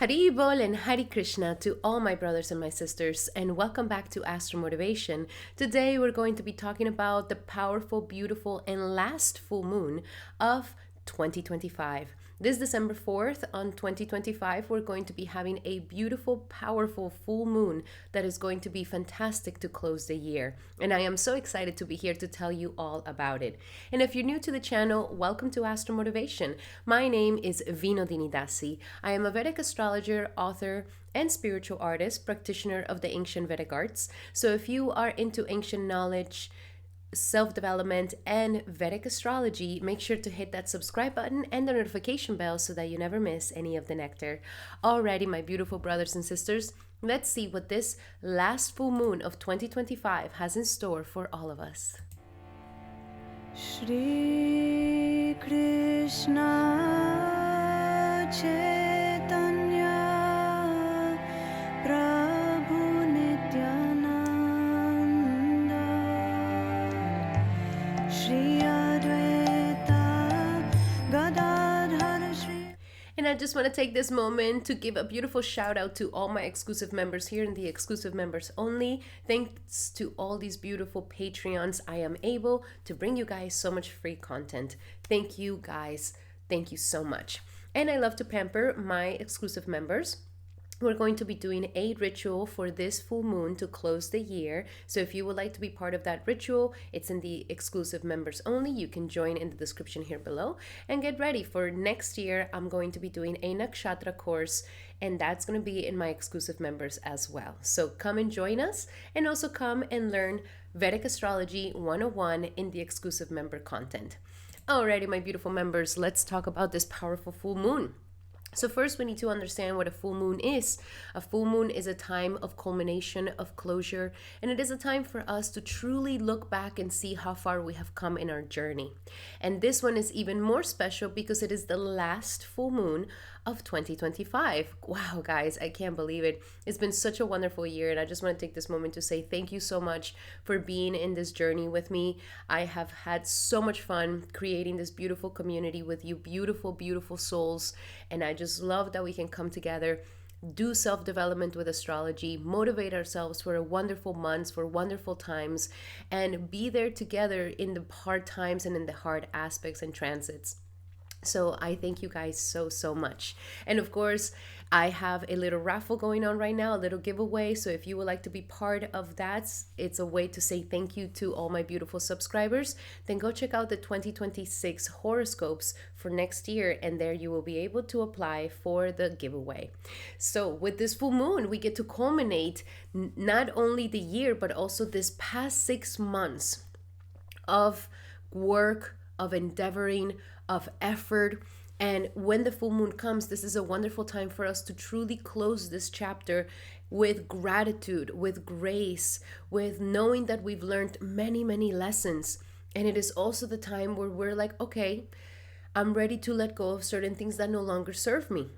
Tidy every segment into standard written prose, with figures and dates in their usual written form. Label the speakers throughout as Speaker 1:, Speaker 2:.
Speaker 1: Hari Bol and Hari Krishna to all my brothers and my sisters, and welcome back to Astral Motivation. Today we're going to be talking about the powerful, beautiful, and last full moon of 2025. This December 4th on 2025, we're going to be having a beautiful, powerful full moon that is going to be fantastic to close the year. And I am so excited to be here to tell you all about it. And if you're new to the channel, welcome to Astro Motivation. My name is Vinodini Dasi. I am a Vedic astrologer, author, and spiritual artist, practitioner of the ancient Vedic arts. So if you are into ancient knowledge, self-development, and Vedic astrology, make sure to hit that subscribe button and the notification bell so that you never miss any of the nectar. Alrighty, my beautiful brothers and sisters, let's see what this last full moon of 2025 has in store for all of us.
Speaker 2: Shri Krishna Chaitanya Prabhu Nityananda Shri Advaita Gadadhara Shri.
Speaker 1: And I just want to take this moment to give a beautiful shout out to all my exclusive members here in the exclusive members only. Thanks to all these beautiful Patreons, I am able to bring you guys so much free content. Thank you guys. Thank you so much. And I love to pamper my exclusive members. We're going to be doing a ritual for this full moon to close the year. So if you would like to be part of that ritual, it's in the exclusive members only. You can join in the description here below and get ready for next year. I'm going to be doing a Nakshatra course, and that's going to be in my exclusive members as well. So come and join us, and also come and learn Vedic Astrology 101 in the exclusive member content. Alrighty, my beautiful members, let's talk about this powerful full moon. So first, we need to understand what a full moon is. A full moon is a time of culmination, of closure, and it is a time for us to truly look back and see how far we have come in our journey. And this one is even more special because it is the last full moon of 2025. Wow, guys, I can't believe it. It's been such a wonderful year, and I just want to take this moment to say thank you so much for being in this journey with me. I have had so much fun creating this beautiful community with you, beautiful, beautiful souls, and I just love that we can come together, do self-development with astrology, motivate ourselves for wonderful months, for wonderful times, and be there together in the hard times and in the hard aspects and transits. So I thank you guys so much. And of course, I have a little raffle going on right now, a little giveaway. So if you would like to be part of that, it's a way to say thank you to all my beautiful subscribers. Then go check out the 2026 horoscopes for next year, and there you will be able to apply for the giveaway. So with this full moon, we get to culminate not only the year, but also this past 6 months of work, of endeavoring, of effort. And when the full moon comes, this is a wonderful time for us to truly close this chapter with gratitude, with grace, with knowing that we've learned many lessons. And it is also the time where we're like, okay, I'm ready to let go of certain things that no longer serve me.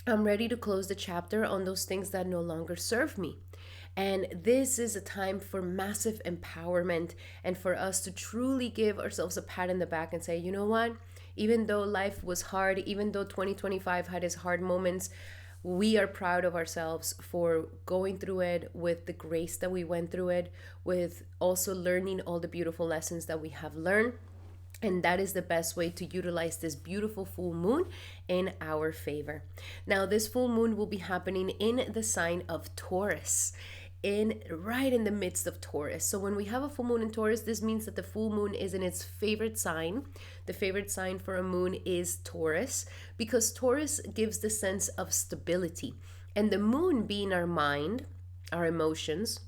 Speaker 1: I'm ready to close the chapter on those things that no longer serve me. And this is a time for massive empowerment and for us to truly give ourselves a pat in the back and say, you know what? Even though life was hard, even though 2025 had its hard moments, we are proud of ourselves for going through it with the grace that we went through it, with also learning all the beautiful lessons that we have learned. And that is the best way to utilize this beautiful full moon in our favor. Now, this full moon will be happening in the sign of Taurus, right in the midst of Taurus. So when we have a full moon in Taurus, this means that the full moon is in its favorite sign. The favorite sign for a moon is Taurus, because Taurus gives the sense of stability. And the moon being our mind, our emotions,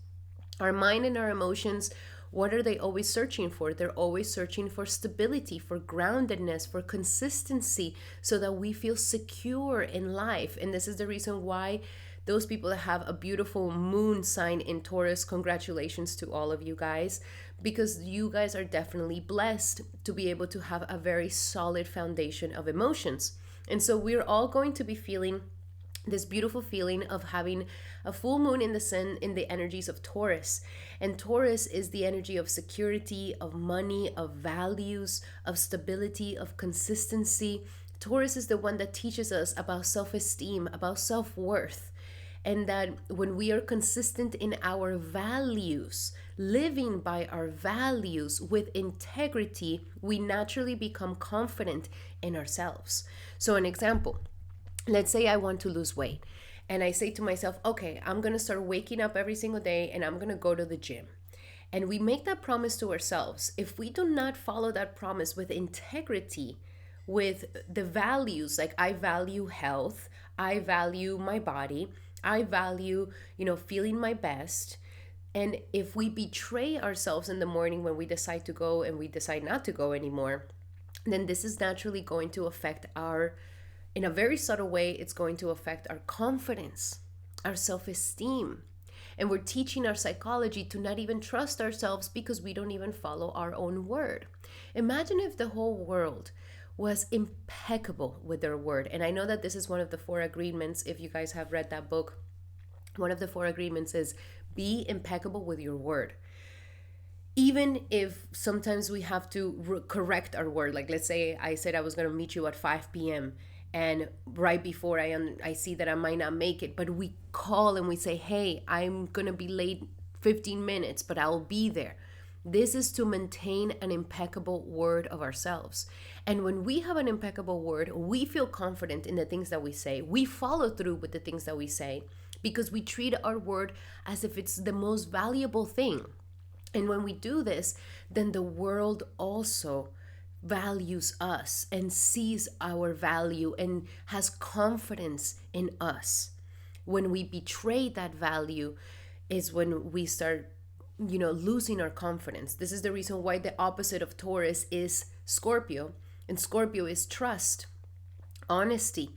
Speaker 1: our mind and our emotions, what are they always searching for? They're always searching for stability, for groundedness, for consistency, so that we feel secure in life. And this is the reason why those people that have a beautiful moon sign in Taurus, congratulations to all of you guys, because you guys are definitely blessed to be able to have a very solid foundation of emotions. And so we're all going to be feeling this beautiful feeling of having a full moon in the sun, in the energies of Taurus. And Taurus is the energy of security, of money, of values, of stability, of consistency. Taurus is the one that teaches us about self-esteem, about self-worth, and that when we are consistent in our values, living by our values with integrity, we naturally become confident in ourselves. So an example, let's say I want to lose weight, and I say to myself, okay, I'm going to start waking up every single day and I'm going to go to the gym. And we make that promise to ourselves. If we do not follow that promise with integrity, with the values, like I value health, I value my body, I value, feeling my best. And if we betray ourselves in the morning when we decide to go and we decide not to go anymore, then this is naturally going to affect in a very subtle way, it's going to affect our confidence, our self-esteem. And we're teaching our psychology to not even trust ourselves because we don't even follow our own word. Imagine if the whole world was impeccable with their word. And I know that this is one of the 4 agreements. If you guys have read that book, one of the 4 agreements is be impeccable with your word. Even if sometimes we have to correct our word, like let's say I said I was going to meet you at 5 p.m. and right before I see that I might not make it, but we call and we say, hey, I'm going to be late 15 minutes, but I'll be there. This is to maintain an impeccable word of ourselves. And when we have an impeccable word, we feel confident in the things that we say. We follow through with the things that we say because we treat our word as if it's the most valuable thing. And when we do this, then the world also values us and sees our value and has confidence in us. When we betray that value is when we start, losing our confidence. This is the reason why the opposite of Taurus is Scorpio, and Scorpio is trust, honesty,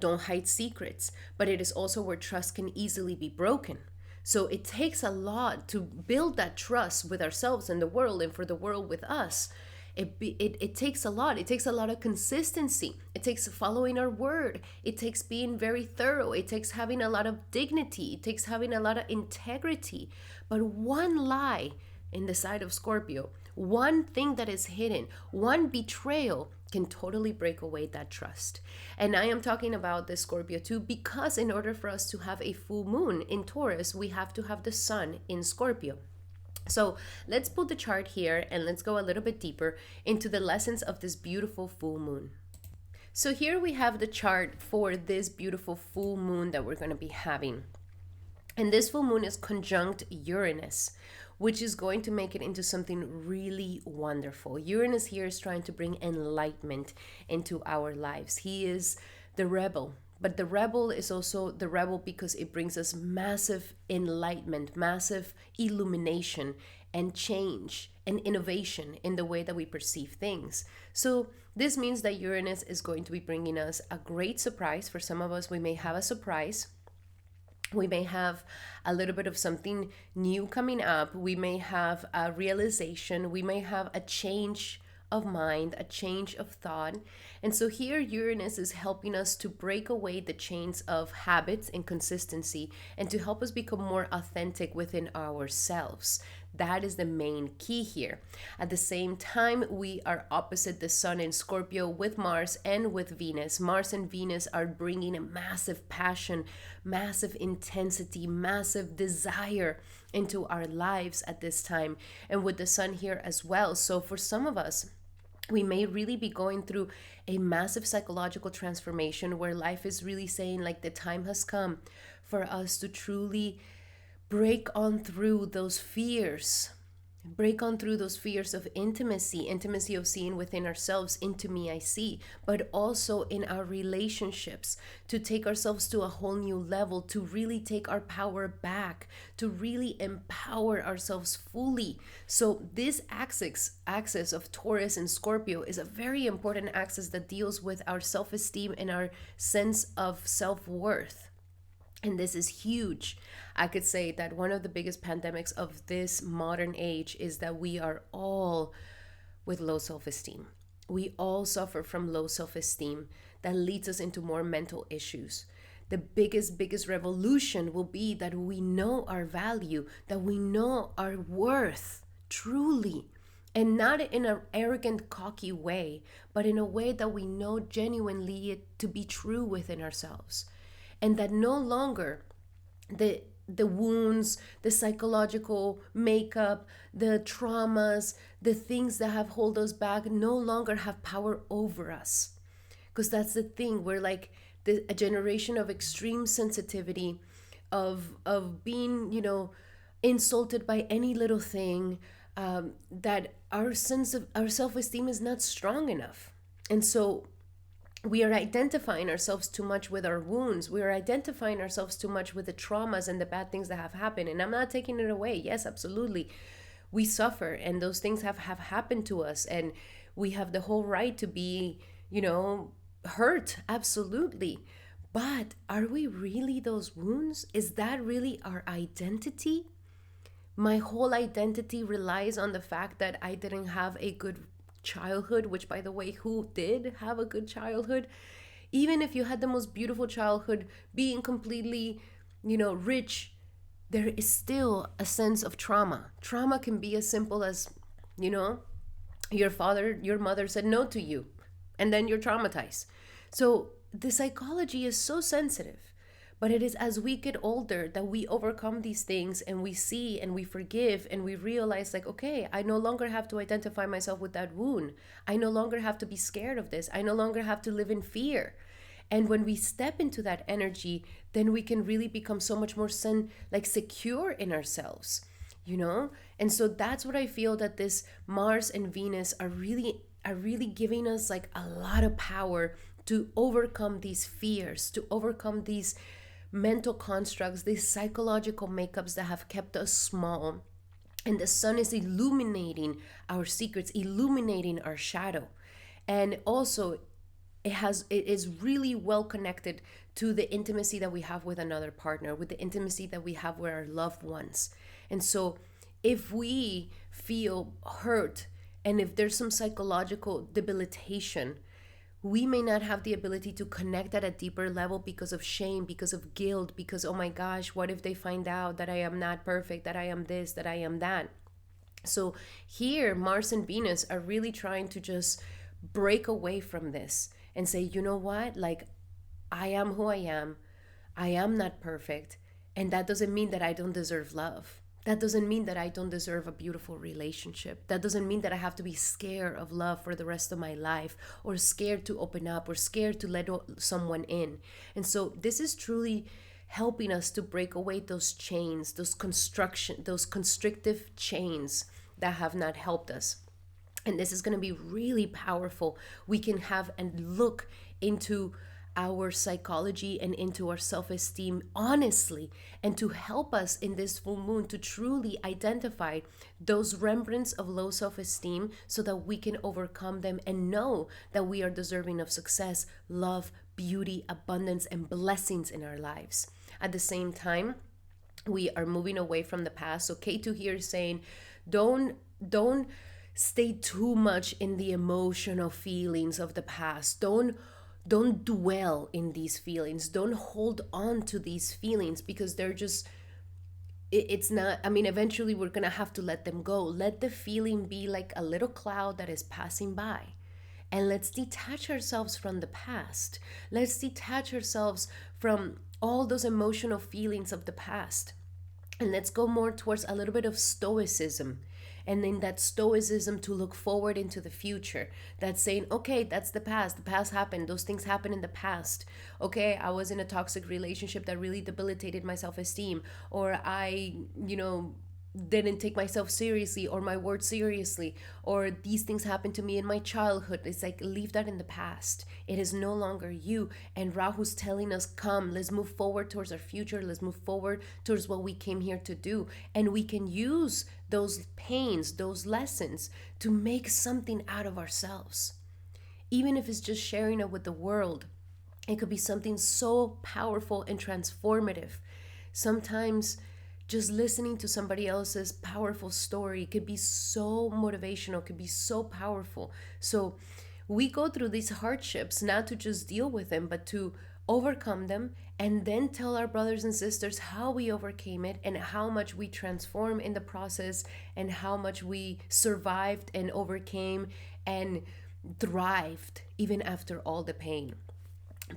Speaker 1: don't hide secrets, but it is also where trust can easily be broken. So it takes a lot to build that trust with ourselves and the world, and for the world with us. It takes a lot. It takes a lot of consistency. It takes following our word. It takes being very thorough. It takes having a lot of dignity. It takes having a lot of integrity. But one lie in the side of Scorpio, one thing that is hidden, one betrayal can totally break away that trust. And I am talking about the Scorpio too, because in order for us to have a full moon in Taurus, we have to have the sun in Scorpio. So let's pull the chart here and let's go a little bit deeper into the lessons of this beautiful full moon. So here we have the chart for this beautiful full moon that we're going to be having. And this full moon is conjunct Uranus, which is going to make it into something really wonderful. Uranus here is trying to bring enlightenment into our lives. He is the rebel. But the rebel is also the rebel because it brings us massive enlightenment, massive illumination and change and innovation in the way that we perceive things. So this means that Uranus is going to be bringing us a great surprise. For some of us, we may have a surprise. We may have a little bit of something new coming up. We may have a realization. We may have a change of mind, a change of thought. And so here Uranus is helping us to break away the chains of habits and consistency and to help us become more authentic within ourselves. That is the main key here. At the same time, we are opposite the sun in Scorpio with Mars and with Venus. Mars and Venus are bringing a massive passion, massive intensity, massive desire into our lives at this time, and with the sun here as well. So for some of us, we may really be going through a massive psychological transformation where life is really saying, like, the time has come for us to truly break on through those fears. Break on through those fears of intimacy of seeing within ourselves, into me I see, but also in our relationships, to take ourselves to a whole new level, to really take our power back, to really empower ourselves fully. So this axis of Taurus and Scorpio is a very important axis that deals with our self-esteem and our sense of self-worth. And this is huge. I could say that one of the biggest pandemics of this modern age is that we are all with low self-esteem. We all suffer from low self-esteem that leads us into more mental issues. The biggest revolution will be that we know our value, that we know our worth truly, And not in an arrogant, cocky way, but in a way that we know genuinely it to be true within ourselves. And that no longer the wounds, the psychological makeup, the traumas, the things that have hold us back no longer have power over us. Because that's the thing. We're like a generation of extreme sensitivity, of being, insulted by any little thing, that our sense of our self-esteem is not strong enough. And so we are identifying ourselves too much with our wounds. We are identifying ourselves too much with the traumas and the bad things that have happened. And I'm not taking it away. Yes, absolutely. We suffer and those things have happened to us. And we have the whole right to be, hurt. Absolutely. But are we really those wounds? Is that really our identity? My whole identity relies on the fact that I didn't have a good childhood, which, by the way, who did have a good childhood? Even if you had the most beautiful childhood, being completely, rich, there is still a sense of trauma. Trauma can be as simple as, your mother said no to you, and then you're traumatized. So the psychology is so sensitive. But it is as we get older that we overcome these things and we see and we forgive and we realize, like, okay, I no longer have to identify myself with that wound. I no longer have to be scared of this. I no longer have to live in fear. And when we step into that energy, then we can really become so much more secure in ourselves, And so that's what I feel that this Mars and Venus are really giving us, like, a lot of power to overcome these fears, to overcome these mental constructs, these psychological makeups that have kept us small. And the sun is illuminating our secrets, illuminating our shadow. And also it is really well connected to the intimacy that we have with another partner, with the intimacy that we have with our loved ones. And so if we feel hurt and if there's some psychological debilitation, we may not have the ability to connect at a deeper level because of shame, because of guilt, because, oh my gosh, what if they find out that I am not perfect, that I am this, that I am that? So here, Mars and Venus are really trying to just break away from this and say, you know what? Like, I am who I am not perfect. And that doesn't mean that I don't deserve love. That doesn't mean that I don't deserve a beautiful relationship. That doesn't mean that I have to be scared of love for the rest of my life, or scared to open up, or scared to let someone in. And so this is truly helping us to break away those chains, those constrictive chains that have not helped us. And this is going to be really powerful. We can have and look into our psychology and into our self-esteem honestly, and to help us in this full moon to truly identify those remnants of low self-esteem so that we can overcome them and know that we are deserving of success, love, beauty, abundance, and blessings in our lives. At the same time, we are moving away from the past. So K2 here is saying, don't stay too much in the emotional feelings of the past. Don't dwell in these feelings. Don't hold on to these feelings, because they're just, it's not, eventually we're going to have to let them go. Let the feeling be like a little cloud that is passing by. And let's detach ourselves from the past. Let's detach ourselves from all those emotional feelings of the past. And let's go more towards a little bit of stoicism. And in that stoicism, to look forward into the future. That's saying, okay, that's the past. The past happened. Those things happened in the past. Okay, I was in a toxic relationship that really debilitated my self-esteem. Or I, didn't take myself seriously, or my word seriously, or these things happened to me in my childhood. It's like, leave that in the past. It is no longer you. And Rahu's telling us, come, let's move forward towards our future. Let's move forward towards what we came here to do. And we can use those pains, those lessons, to make something out of ourselves. Even if it's just sharing it with the world, it could be something so powerful and transformative. Sometimes just listening to somebody else's powerful story could be so motivational, could be so powerful. So we go through these hardships not to just deal with them, but to overcome them, and then tell our brothers and sisters how we overcame it and how much we transformed in the process and how much we survived and overcame and thrived even after all the pain.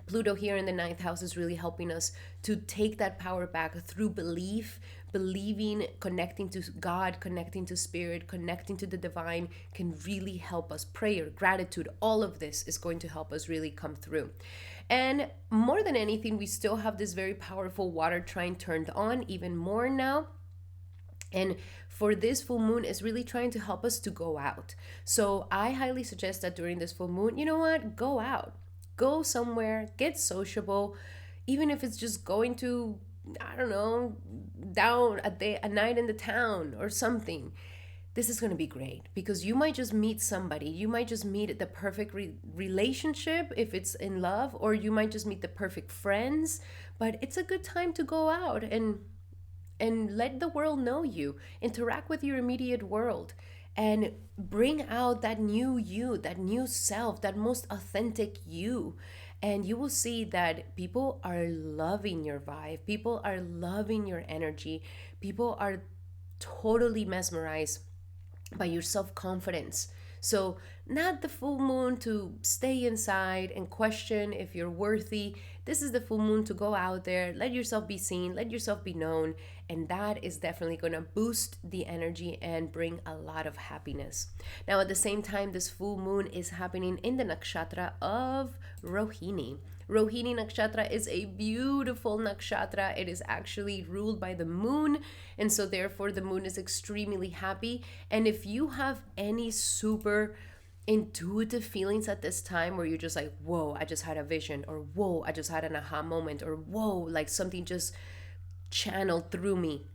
Speaker 1: Pluto here in the ninth house is really helping us to take that power back through belief. Believing, connecting to God, connecting to spirit, connecting to the divine can really help us. Prayer, gratitude, all of this is going to help us really come through. And more than anything, we still have this very powerful water trine turned on even more now. And for this full moon is really trying to help us to go out. So I highly suggest that during this full moon, you know what, go out. Go somewhere, get sociable, even if it's just going to, I don't know, down a night in the town or something. This is going to be great because you might just meet somebody. You might just meet the perfect relationship if it's in love, or you might just meet the perfect friends. But it's a good time to go out and let the world know you. Interact with your immediate world and bring out that new you, that new self, that most authentic you. And you will see that people are loving your vibe. People are loving your energy. People are totally mesmerized by your self-confidence. So not the full moon to stay inside and question if you're worthy. This is the full moon to go out there, let yourself be seen, let yourself be known, and that is definitely going to boost the energy and bring a lot of happiness. Now at the same time, this full moon is happening in the nakshatra of Rohini. Rohini Nakshatra is a beautiful nakshatra. It is actually ruled by the moon, and so therefore the moon is extremely happy. And if you have any super intuitive feelings at this time where you're just like, whoa, I just had a vision, or whoa, I just had an aha moment, or whoa, like something just channeled through me,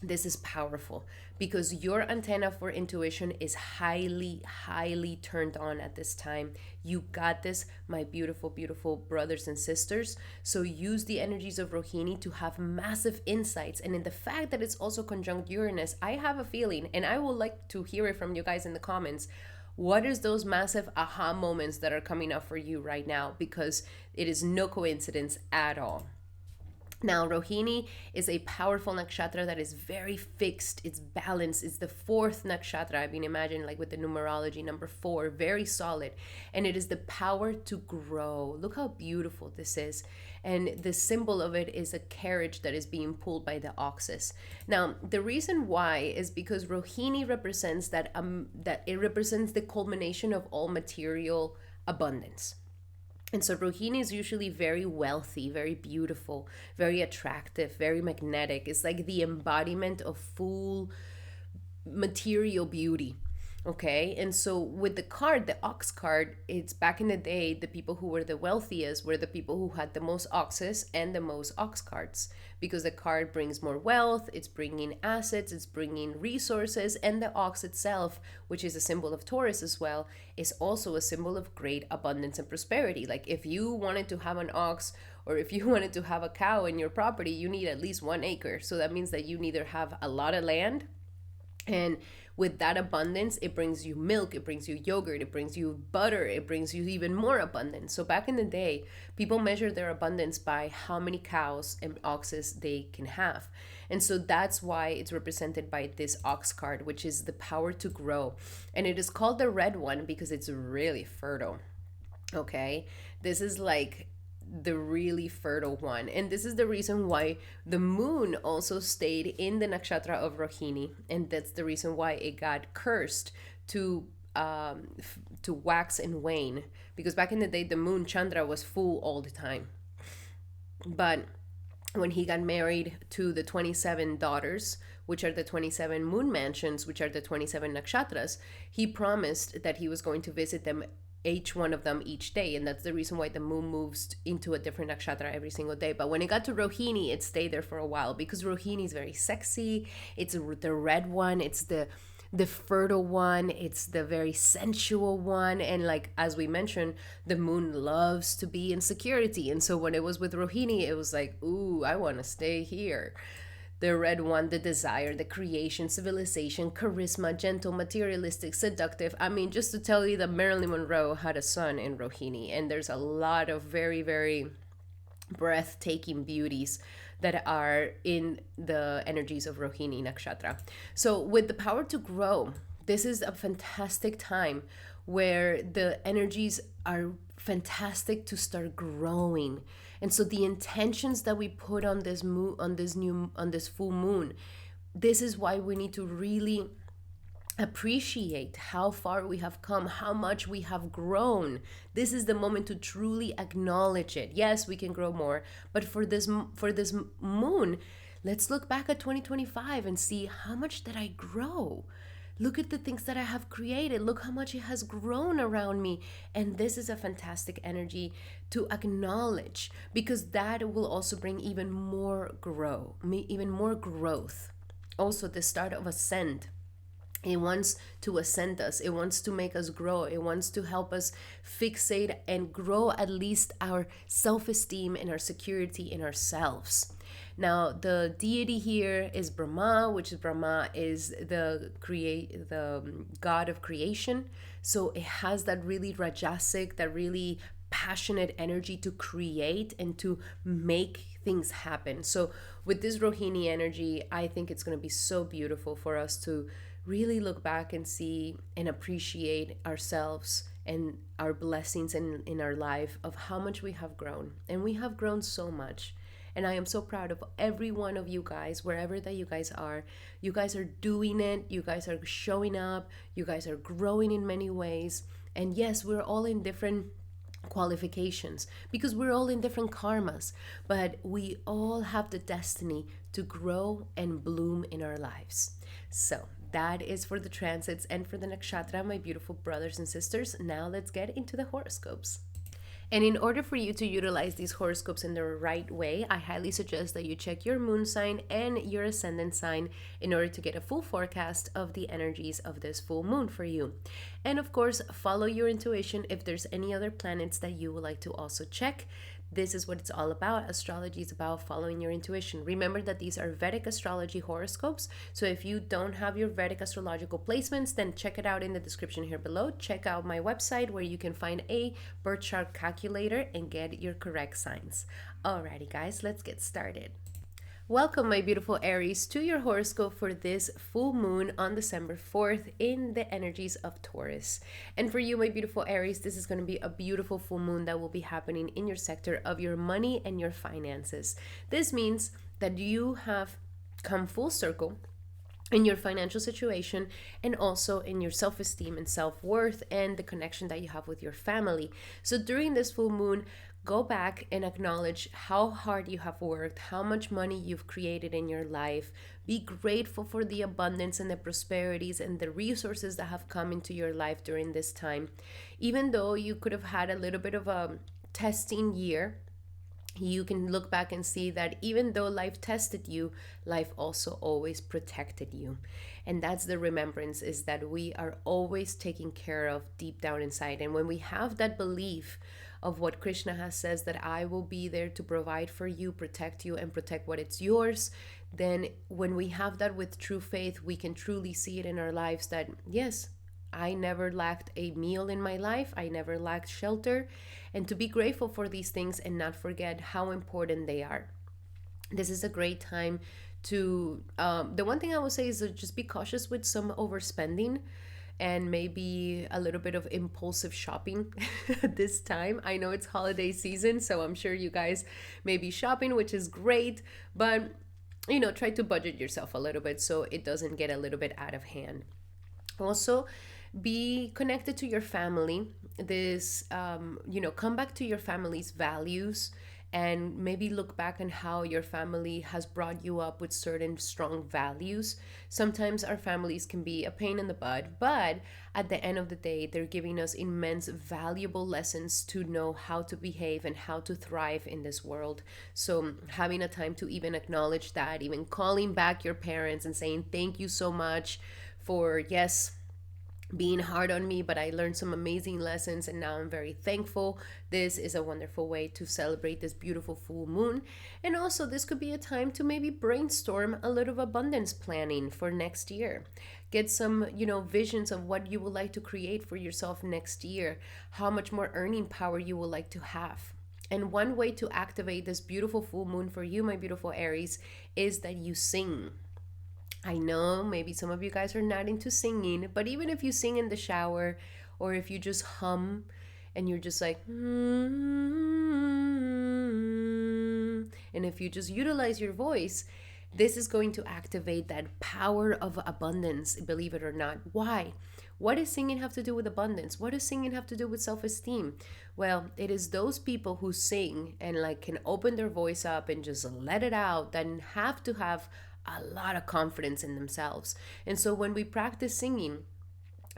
Speaker 1: this is powerful because your antenna for intuition is highly, highly turned on at this time. You got this, my beautiful, beautiful brothers and sisters. So use the energies of Rohini to have massive insights. And in the fact that it's also conjunct Uranus, I have a feeling, and I would like to hear it from you guys in the comments. What is those massive aha moments that are coming up for you right now? Because it is no coincidence at all. Now, Rohini is a powerful nakshatra that is very fixed. It's balanced. It's the fourth nakshatra. I've been imagining, like with the numerology, number 4, very solid. And it is the power to grow. Look how beautiful this is. And the symbol of it is a carriage that is being pulled by the oxes. Now, the reason why is because Rohini represents that it represents the culmination of all material abundance. And so Rohini is usually very wealthy, very beautiful, very attractive, very magnetic. It's like the embodiment of full material beauty. Okay, and so with the card, the ox card, it's back in the day, the people who were the wealthiest were the people who had the most oxes and the most ox cards, because the card brings more wealth, it's bringing assets, it's bringing resources, and the ox itself, which is a symbol of Taurus as well, is also a symbol of great abundance and prosperity. Like if you wanted to have an ox, or if you wanted to have a cow in your property, you need at least 1 acre. So that means that you neither have a lot of land, and with that abundance, it brings you milk, it brings you yogurt, it brings you butter, it brings you even more abundance. So back in the day, people measured their abundance by how many cows and oxes they can have. And so that's why it's represented by this ox card, which is the power to grow. And it is called the red one because it's really fertile. Okay, this is like the really fertile one, and this is the reason why the moon also stayed in the nakshatra of Rohini, and that's the reason why it got cursed to wax and wane, because back in the day the moon Chandra was full all the time. But when he got married to the 27 daughters, which are the 27 moon mansions, which are the 27 nakshatras, he promised that he was going to visit them, each one of them each day, and that's the reason why the moon moves into a different nakshatra every single day. But when it got to Rohini, it stayed there for a while because Rohini is very sexy. It's the red one, it's the fertile one, it's the very sensual one, and like as we mentioned, the moon loves to be in security. And so when it was with Rohini, it was like, ooh, I want to stay here. The red one, the desire, the creation, civilization, charisma, gentle, materialistic, seductive. I mean, just to tell you that Marilyn Monroe had a son in Rohini, and there's a lot of very, very breathtaking beauties that are in the energies of Rohini Nakshatra. So, with the power to grow, this is a fantastic time where the energies are fantastic to start growing. And so the intentions that we put on this moon, on this full moon, this is why we need to really appreciate how far we have come, how much we have grown. This is the moment to truly acknowledge it. Yes, we can grow more, but for this moon, let's look back at 2025 and see how much did I grow. Look at the things that I have created. Look how much it has grown around me. And this is a fantastic energy to acknowledge, because that will also bring even more growth. Also, the start of ascent. It wants to ascend us. It wants to make us grow. It wants to help us fixate and grow at least our self-esteem and our security in ourselves. Now, the deity here is Brahma, which is the god of creation. So it has that really rajasic, that really passionate energy to create and to make things happen. So with this Rohini energy, I think it's going to be so beautiful for us to really look back and see and appreciate ourselves and our blessings in our life, of how much we have grown. And we have grown so much. And I am so proud of every one of you guys, wherever that you guys are. You guys are doing it. You guys are showing up. You guys are growing in many ways. And yes, we're all in different qualifications, because we're all in different karmas, but we all have the destiny to grow and bloom in our lives. So that is for the transits and for the nakshatra, my beautiful brothers and sisters. Now let's get into the horoscopes. And in order for you to utilize these horoscopes in the right way, I highly suggest that you check your moon sign and your ascendant sign in order to get a full forecast of the energies of this full moon for you. And of course, follow your intuition if there's any other planets that you would like to also check. This is what it's all about. Astrology is about following your intuition. Remember that these are Vedic astrology horoscopes. So if you don't have your Vedic astrological placements, then check it out in the description here below. Check out my website where you can find a birth chart calculator and get your correct signs. Alrighty guys, let's get started. Welcome, my beautiful Aries, to your horoscope for this full moon on December 4th in the energies of Taurus. And for you, my beautiful Aries, this is going to be a beautiful full moon that will be happening in your sector of your money and your finances. This means that you have come full circle in your financial situation, and also in your self-esteem and self-worth and the connection that you have with your family. So during this full moon, go back and acknowledge how hard you have worked, how much money you've created in your life. Be grateful for the abundance and the prosperities and the resources that have come into your life during this time. Even though you could have had a little bit of a testing year, you can look back and see that even though life tested you, life also always protected you. And that's the remembrance, is that we are always taken care of deep down inside. And when we have that belief of what Krishna has says, that I will be there to provide for you, protect you, and protect what it's yours, then when we have that with true faith, we can truly see it in our lives that yes, I never lacked a meal in my life. I never lacked shelter. And to be grateful for these things and not forget how important they are. This is a great time to, the one thing I will say is to just be cautious with some overspending and maybe a little bit of impulsive shopping this time. I know it's holiday season, so I'm sure you guys may be shopping, which is great, but try to budget yourself a little bit so it doesn't get a little bit out of hand. Also, be connected to your family. This, come back to your family's values and maybe look back on how your family has brought you up with certain strong values. Sometimes our families can be a pain in the butt, but at the end of the day, they're giving us immense valuable lessons to know how to behave and how to thrive in this world. So having a time to even acknowledge that, even calling back your parents and saying thank you so much for, yes, being hard on me, but I learned some amazing lessons and now I'm very thankful. This is a wonderful way to celebrate this beautiful full moon. And also this could be a time to maybe brainstorm a little abundance planning for next year. Get some, visions of what you would like to create for yourself next year, how much more earning power you would like to have. And one way to activate this beautiful full moon for you, my beautiful Aries, is that you sing. I know maybe some of you guys are not into singing, but even if you sing in the shower or if you just hum and you're just like, and if you just utilize your voice, this is going to activate that power of abundance, believe it or not. Why? What does singing have to do with abundance? What does singing have to do with self-esteem? Well, it is those people who sing and like can open their voice up and just let it out that have to have a lot of confidence in themselves. And so when we practice singing,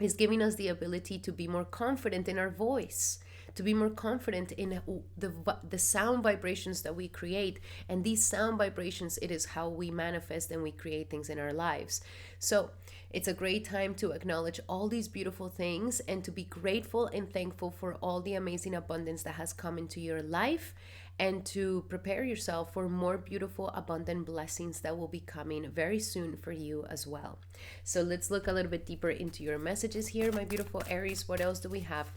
Speaker 1: it's giving us the ability to be more confident in our voice, to be more confident in the sound vibrations that we create. And these sound vibrations, it is how we manifest and we create things in our lives. So it's a great time to acknowledge all these beautiful things and to be grateful and thankful for all the amazing abundance that has come into your life, and to prepare yourself for more beautiful, abundant blessings that will be coming very soon for you as well. So let's look a little bit deeper into your messages here, my beautiful Aries. What else do we have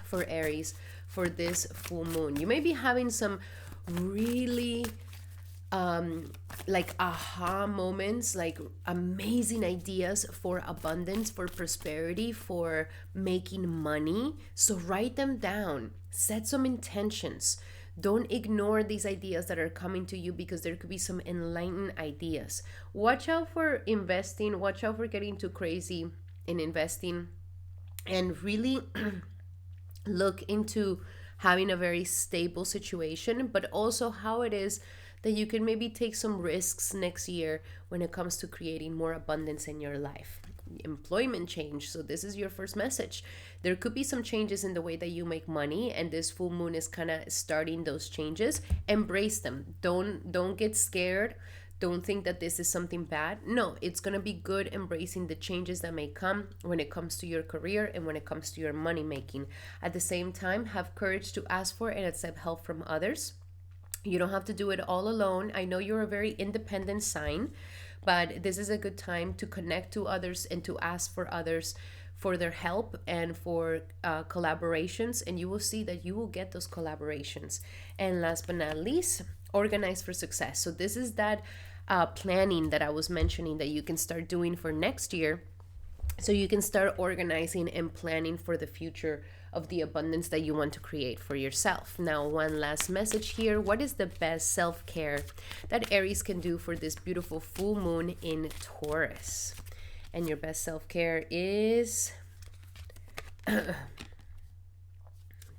Speaker 1: for Aries for this full moon? You may be having some really like aha moments, like amazing ideas for abundance, for prosperity, for making money. So write them down, set some intentions. Don't ignore these ideas that are coming to you, because there could be some enlightened ideas. Watch out for investing, watch out for getting too crazy in investing, and really look into having a very stable situation, but also how it is that you can maybe take some risks next year when it comes to creating more abundance in your life. Employment change. So this is your first message. There could be some changes in the way that you make money, and this full moon is kind of starting those changes. Embrace them. Don't get scared. Don't think that this is something bad. No, it's going to be good, embracing the changes that may come when it comes to your career and when it comes to your money making. At the same time, have courage to ask for and accept help from others. You don't have to do it all alone. I know you're a very independent sign, but this is a good time to connect to others and to ask for others for their help and for collaborations, and you will see that you will get those collaborations. And last but not least, organize for success. So this is that planning that I was mentioning that you can start doing for next year, so you can start organizing and planning for the future of the abundance that you want to create for yourself. Now, one last message here. What is the best self-care that Aries can do for this beautiful full moon in Taurus? And your best self-care is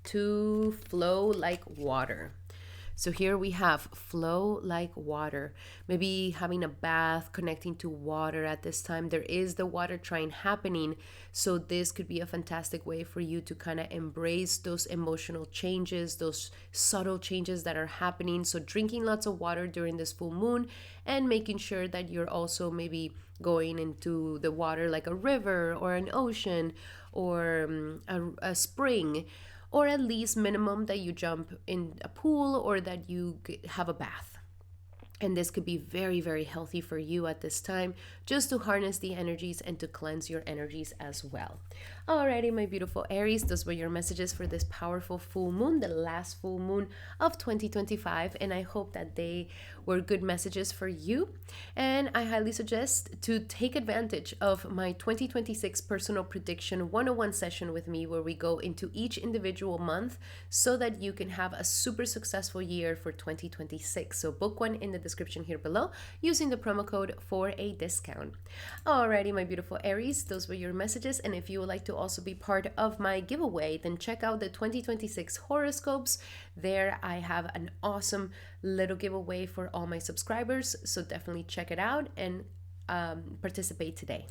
Speaker 1: to flow like water. So here we have flow like water. Maybe having a bath, connecting to water at this time. There is the water trine happening. So this could be a fantastic way for you to kind of embrace those emotional changes, those subtle changes that are happening. So drinking lots of water during this full moon, and making sure that you're also maybe going into the water like a river or an ocean or a spring, or at least minimum that you jump in a pool or that you have a bath. And this could be very, very healthy for you at this time, just to harness the energies and to cleanse your energies as well. Alrighty, my beautiful Aries, those were your messages for this powerful full moon, the last full moon of 2025. And I hope that they were good messages for you. And I highly suggest to take advantage of my 2026 personal prediction 101 session with me, where we go into each individual month so that you can have a super successful year for 2026. So book one in the description here below using the promo code for a discount. Alrighty, my beautiful Aries, those were your messages. And if you would like to also be part of my giveaway, then check out the 2026 horoscopes. There I have an awesome little giveaway for all my subscribers, so definitely check it out and participate today.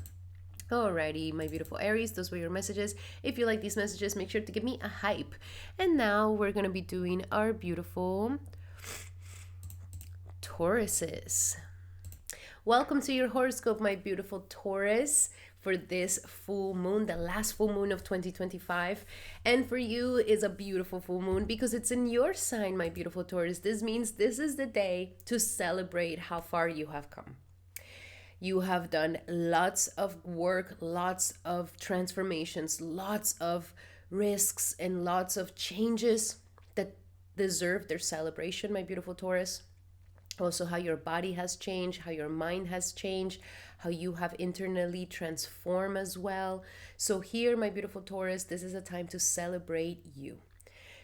Speaker 1: Alrighty, my beautiful Aries, those were your messages. If you like these messages, make sure to give me a hype. And now we're going to be doing our beautiful Tauruses. Welcome to your horoscope, my beautiful Taurus, for this full moon, the last full moon of 2025. And for you is a beautiful full moon because it's in your sign, my beautiful Taurus. This means this is the day to celebrate how far you have come. You have done lots of work, lots of transformations, lots of risks, and lots of changes that deserve their celebration, my beautiful Taurus. Also, how your body has changed, how your mind has changed, how you have internally transformed as well. So, here, my beautiful Taurus, this is a time to celebrate you.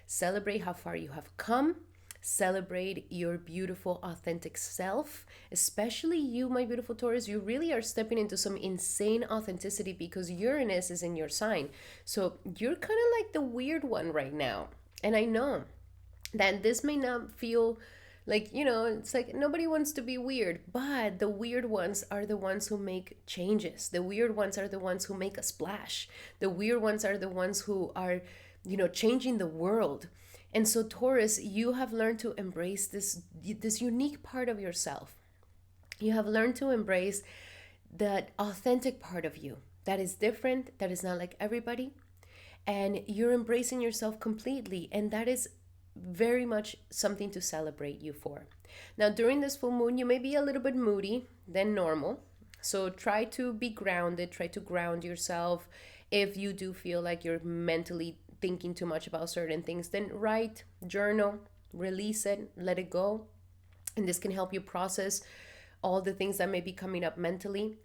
Speaker 1: Celebrate how far you have come. Celebrate your beautiful, authentic self. Especially you, my beautiful Taurus, you really are stepping into some insane authenticity because Uranus is in your sign. So, you're kind of like the weird one right now. And I know that this may not feel like, it's like nobody wants to be weird, but the weird ones are the ones who make changes. The weird ones are the ones who make a splash. The weird ones are the ones who are, changing the world. And so, Taurus, you have learned to embrace this unique part of yourself. You have learned to embrace that authentic part of you that is different, that is not like everybody. And you're embracing yourself completely. And that is very much something to celebrate you for. Now, during this full moon, you may be a little bit moody than normal. So try to be grounded, try to ground yourself. If you do feel like you're mentally thinking too much about certain things, then write, journal, release it, let it go. And this can help you process all the things that may be coming up mentally.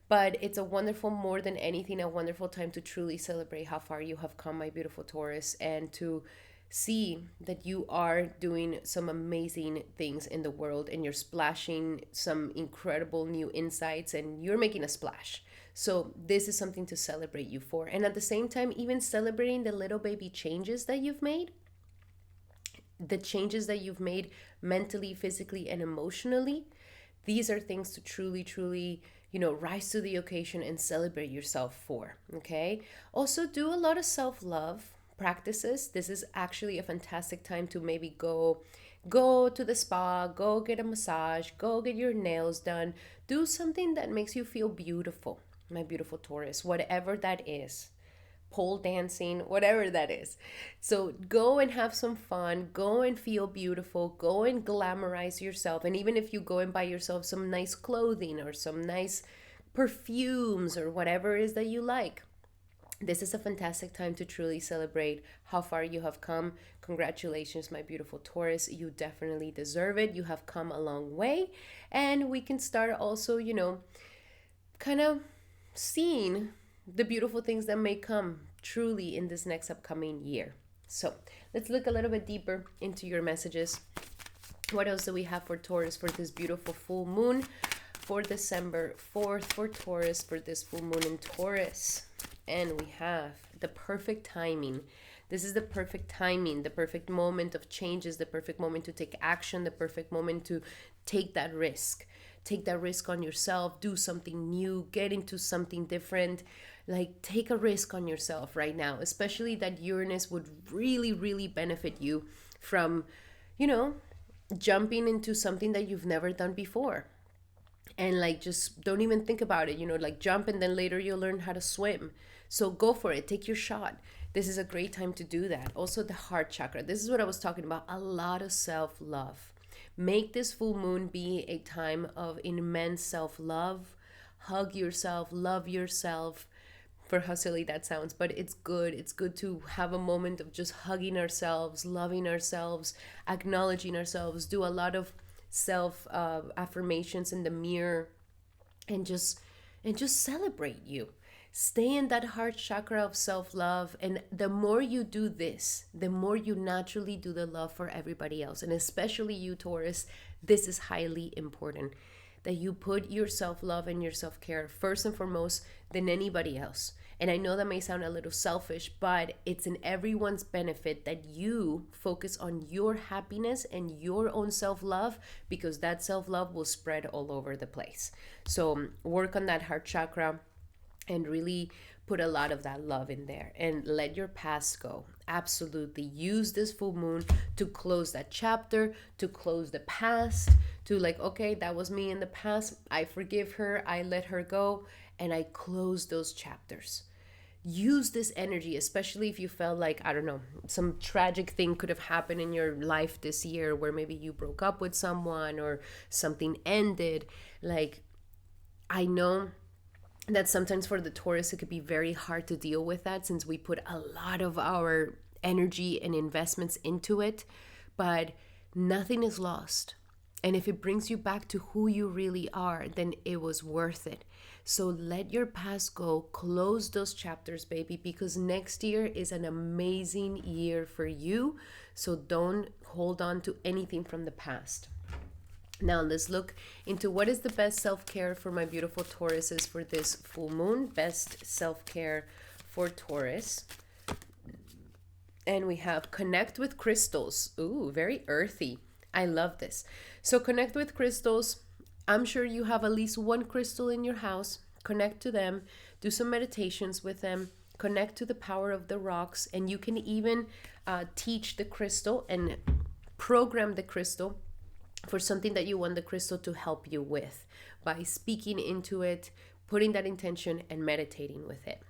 Speaker 1: But it's a wonderful, more than anything, a wonderful time to truly celebrate how far you have come, my beautiful Taurus, and to see that you are doing some amazing things in the world and you're splashing some incredible new insights and you're making a splash. So this is something to celebrate you for. And at the same time, even celebrating the little baby changes that you've made, the changes that you've made mentally, physically, and emotionally. These are things to truly, truly, rise to the occasion and celebrate yourself for. Okay. Also, do a lot of self-love practices. This is actually a fantastic time to maybe go to the spa, go get a massage, go get your nails done. Do something that makes you feel beautiful, my beautiful Taurus, whatever that is. Pole dancing, whatever that is. So go and have some fun, go and feel beautiful, go and glamorize yourself. And even if you go and buy yourself some nice clothing or some nice perfumes or whatever it is that you like, this is a fantastic time to truly celebrate how far you have come. Congratulations, my beautiful Taurus. You definitely deserve it. You have come a long way. And we can start also, kind of seeing the beautiful things that may come truly in this next upcoming year. So let's look a little bit deeper into your messages. What else do we have for Taurus for this beautiful full moon for December 4th for Taurus, for this full moon in Taurus? And we have the perfect timing. This is the perfect timing, the perfect moment of changes, the perfect moment to take action, the perfect moment to take that risk. Take that risk on yourself, do something new, get into something different. Like, take a risk on yourself right now, especially that Uranus would really, really benefit you from, jumping into something that you've never done before. And like, just don't even think about it, like jump and then later you'll learn how to swim. So go for it, take your shot. This is a great time to do that. Also, the heart chakra. This is what I was talking about, a lot of self-love. Make this full moon be a time of immense self-love. Hug yourself, love yourself. For how silly that sounds, but it's good. It's good to have a moment of just hugging ourselves, loving ourselves, acknowledging ourselves. Do a lot of self affirmations in the mirror, and just celebrate you. Stay in that heart chakra of self-love, and the more you do this, the more you naturally do the love for everybody else, and especially you, Taurus. This is highly important, that you put your self-love and your self-care first and foremost than anybody else. And I know that may sound a little selfish, but it's in everyone's benefit that you focus on your happiness and your own self-love, because that self-love will spread all over the place. So work on that heart chakra and really put a lot of that love in there, and let your past go. Absolutely. Use this full moon to close that chapter, to close the past, to like, okay, that was me in the past. I forgive her. I let her go, and I close those chapters. Use this energy, especially if you felt like, I don't know, some tragic thing could have happened in your life this year, where maybe you broke up with someone or something ended. Like, I know that sometimes for the Taurus, it could be very hard to deal with that, since we put a lot of our energy and investments into it. but nothing is lost. And if it brings you back to who you really are, then it was worth it. So let your past go, close those chapters, baby, because next year is an amazing year for you. So don't hold on to anything from the past. Now let's look into what is the best self-care for my beautiful Tauruses for this full moon. Best self-care for Taurus. And we have connect with crystals. Ooh, very earthy. I love this. So connect with crystals. I'm sure you have at least one crystal in your house. Connect to them. Do some meditations with them. Connect to the power of the rocks. And you can even teach the crystal and program the crystal for something that you want the crystal to help you with by speaking into it, putting that intention, and meditating with it.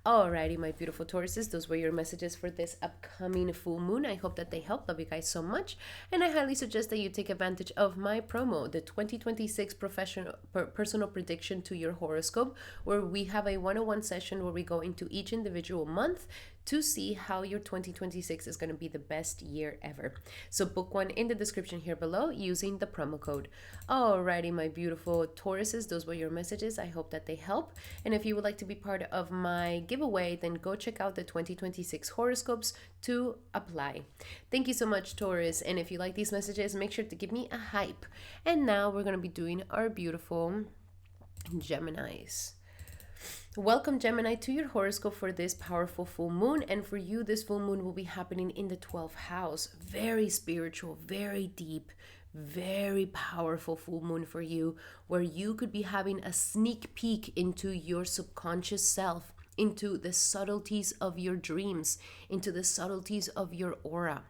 Speaker 1: Alrighty, my beautiful Tauruses, those were your messages for this upcoming full moon. I hope that they help. Love you guys so much. And I highly suggest that you take advantage of my promo, the 2026 personal prediction to your horoscope, where we have a one-on-one session where we go into each individual month to see how your 2026 is going to be the best year ever. So book one in the description here below using the promo code. Alrighty, my beautiful Tauruses, those were your messages. I hope that they help. And if you would like to be part of my giveaway, then go check out the 2026 horoscopes to apply. Thank you so much, Taurus. And if you like these messages, make sure to give me a hype. And now we're going to be doing our beautiful Geminis. Welcome, Gemini, to your horoscope for this powerful full moon. And for you, this full moon will be happening in the 12th house. Very spiritual, very deep, very powerful full moon for you, where you could be having a sneak peek into your subconscious self, into the subtleties of your dreams, into the subtleties of your aura.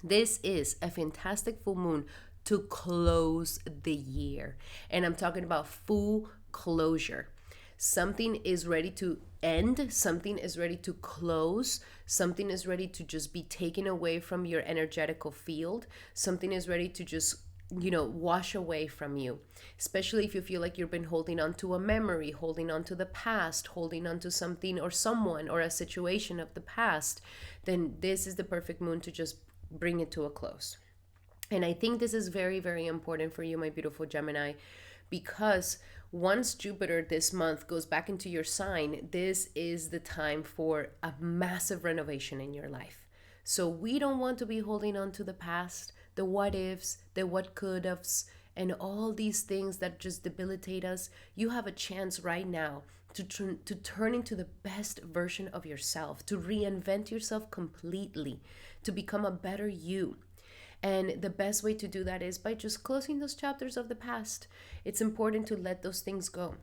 Speaker 1: This is a fantastic full moon to close the year. And I'm talking about full closure. Something is ready to end, something is ready to close, something is ready to just be taken away from your energetical field, something is ready to just, wash away from you. Especially if you feel like you've been holding on to a memory, holding on to the past, holding on to something or someone or a situation of the past, then this is the perfect moon to just bring it to a close. And I think this is very, very important for you, my beautiful Gemini, because once Jupiter this month goes back into your sign, this is the time for a massive renovation in your life. So we don't want to be holding on to the past, the what ifs, the what could haves, and all these things that just debilitate us. You have a chance right now to turn into the best version of yourself, to reinvent yourself completely, to become a better you. And the best way to do that is by just closing those chapters of the past. It's important to let those things go.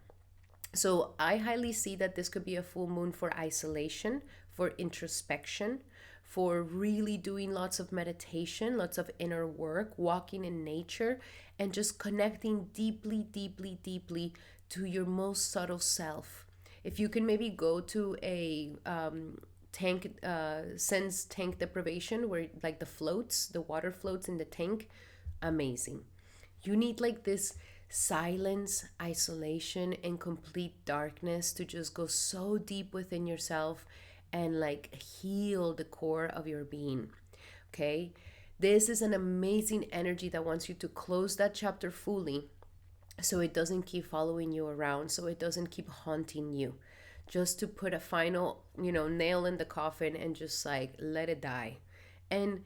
Speaker 1: So I highly see that this could be a full moon for isolation, for introspection, for really doing lots of meditation, lots of inner work, walking in nature, and just connecting deeply, deeply, deeply to your most subtle self. If you can maybe go to a sense tank deprivation, where like the water floats in the tank, amazing. You need like this silence, isolation, and complete darkness to just go so deep within yourself and like heal the core of your being. Okay, this is an amazing energy that wants you to close that chapter fully, so it doesn't keep following you around, so it doesn't keep haunting you. Just to put a final, nail in the coffin and just like let it die. And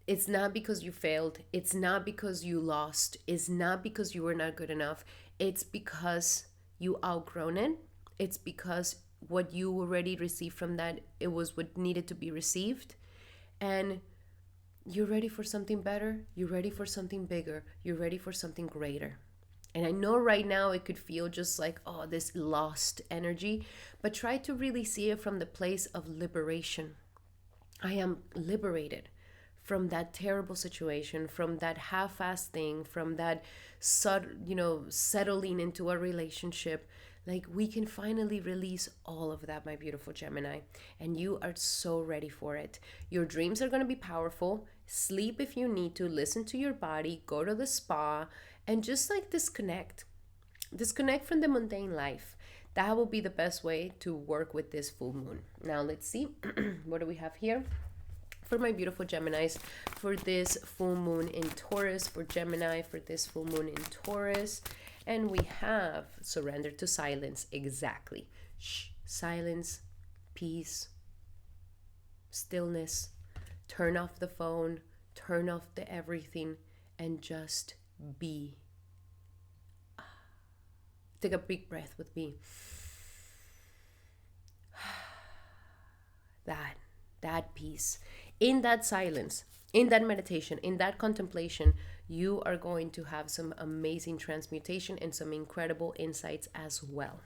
Speaker 1: it's not because you failed. It's not because you lost. It's not because you were not good enough. It's because you outgrown it. It's because what you already received from that, it was what needed to be received. And you're ready for something better. You're ready for something bigger. You're ready for something greater. And I know right now it could feel just like, oh, this lost energy, but try to really see it from the place of liberation. I am liberated from that terrible situation, from that half-assed thing, from that, settling into a relationship. Like, we can finally release all of that, my beautiful Gemini, and you are so ready for it. Your dreams are going to be powerful. Sleep if you need to, listen to your body, go to the spa, and just like disconnect from the mundane life. That will be the best way to work with this full moon. Now let's see, what do we have here for my beautiful Geminis, for this full moon in Taurus, for Gemini, for this full moon in Taurus. And we have surrender to silence. Exactly. Shh. Silence, peace, stillness. Turn off the phone, turn off the everything, and just be. Take a big breath with me. That peace. In that silence, in that meditation, in that contemplation, you are going to have some amazing transmutation and some incredible insights as well.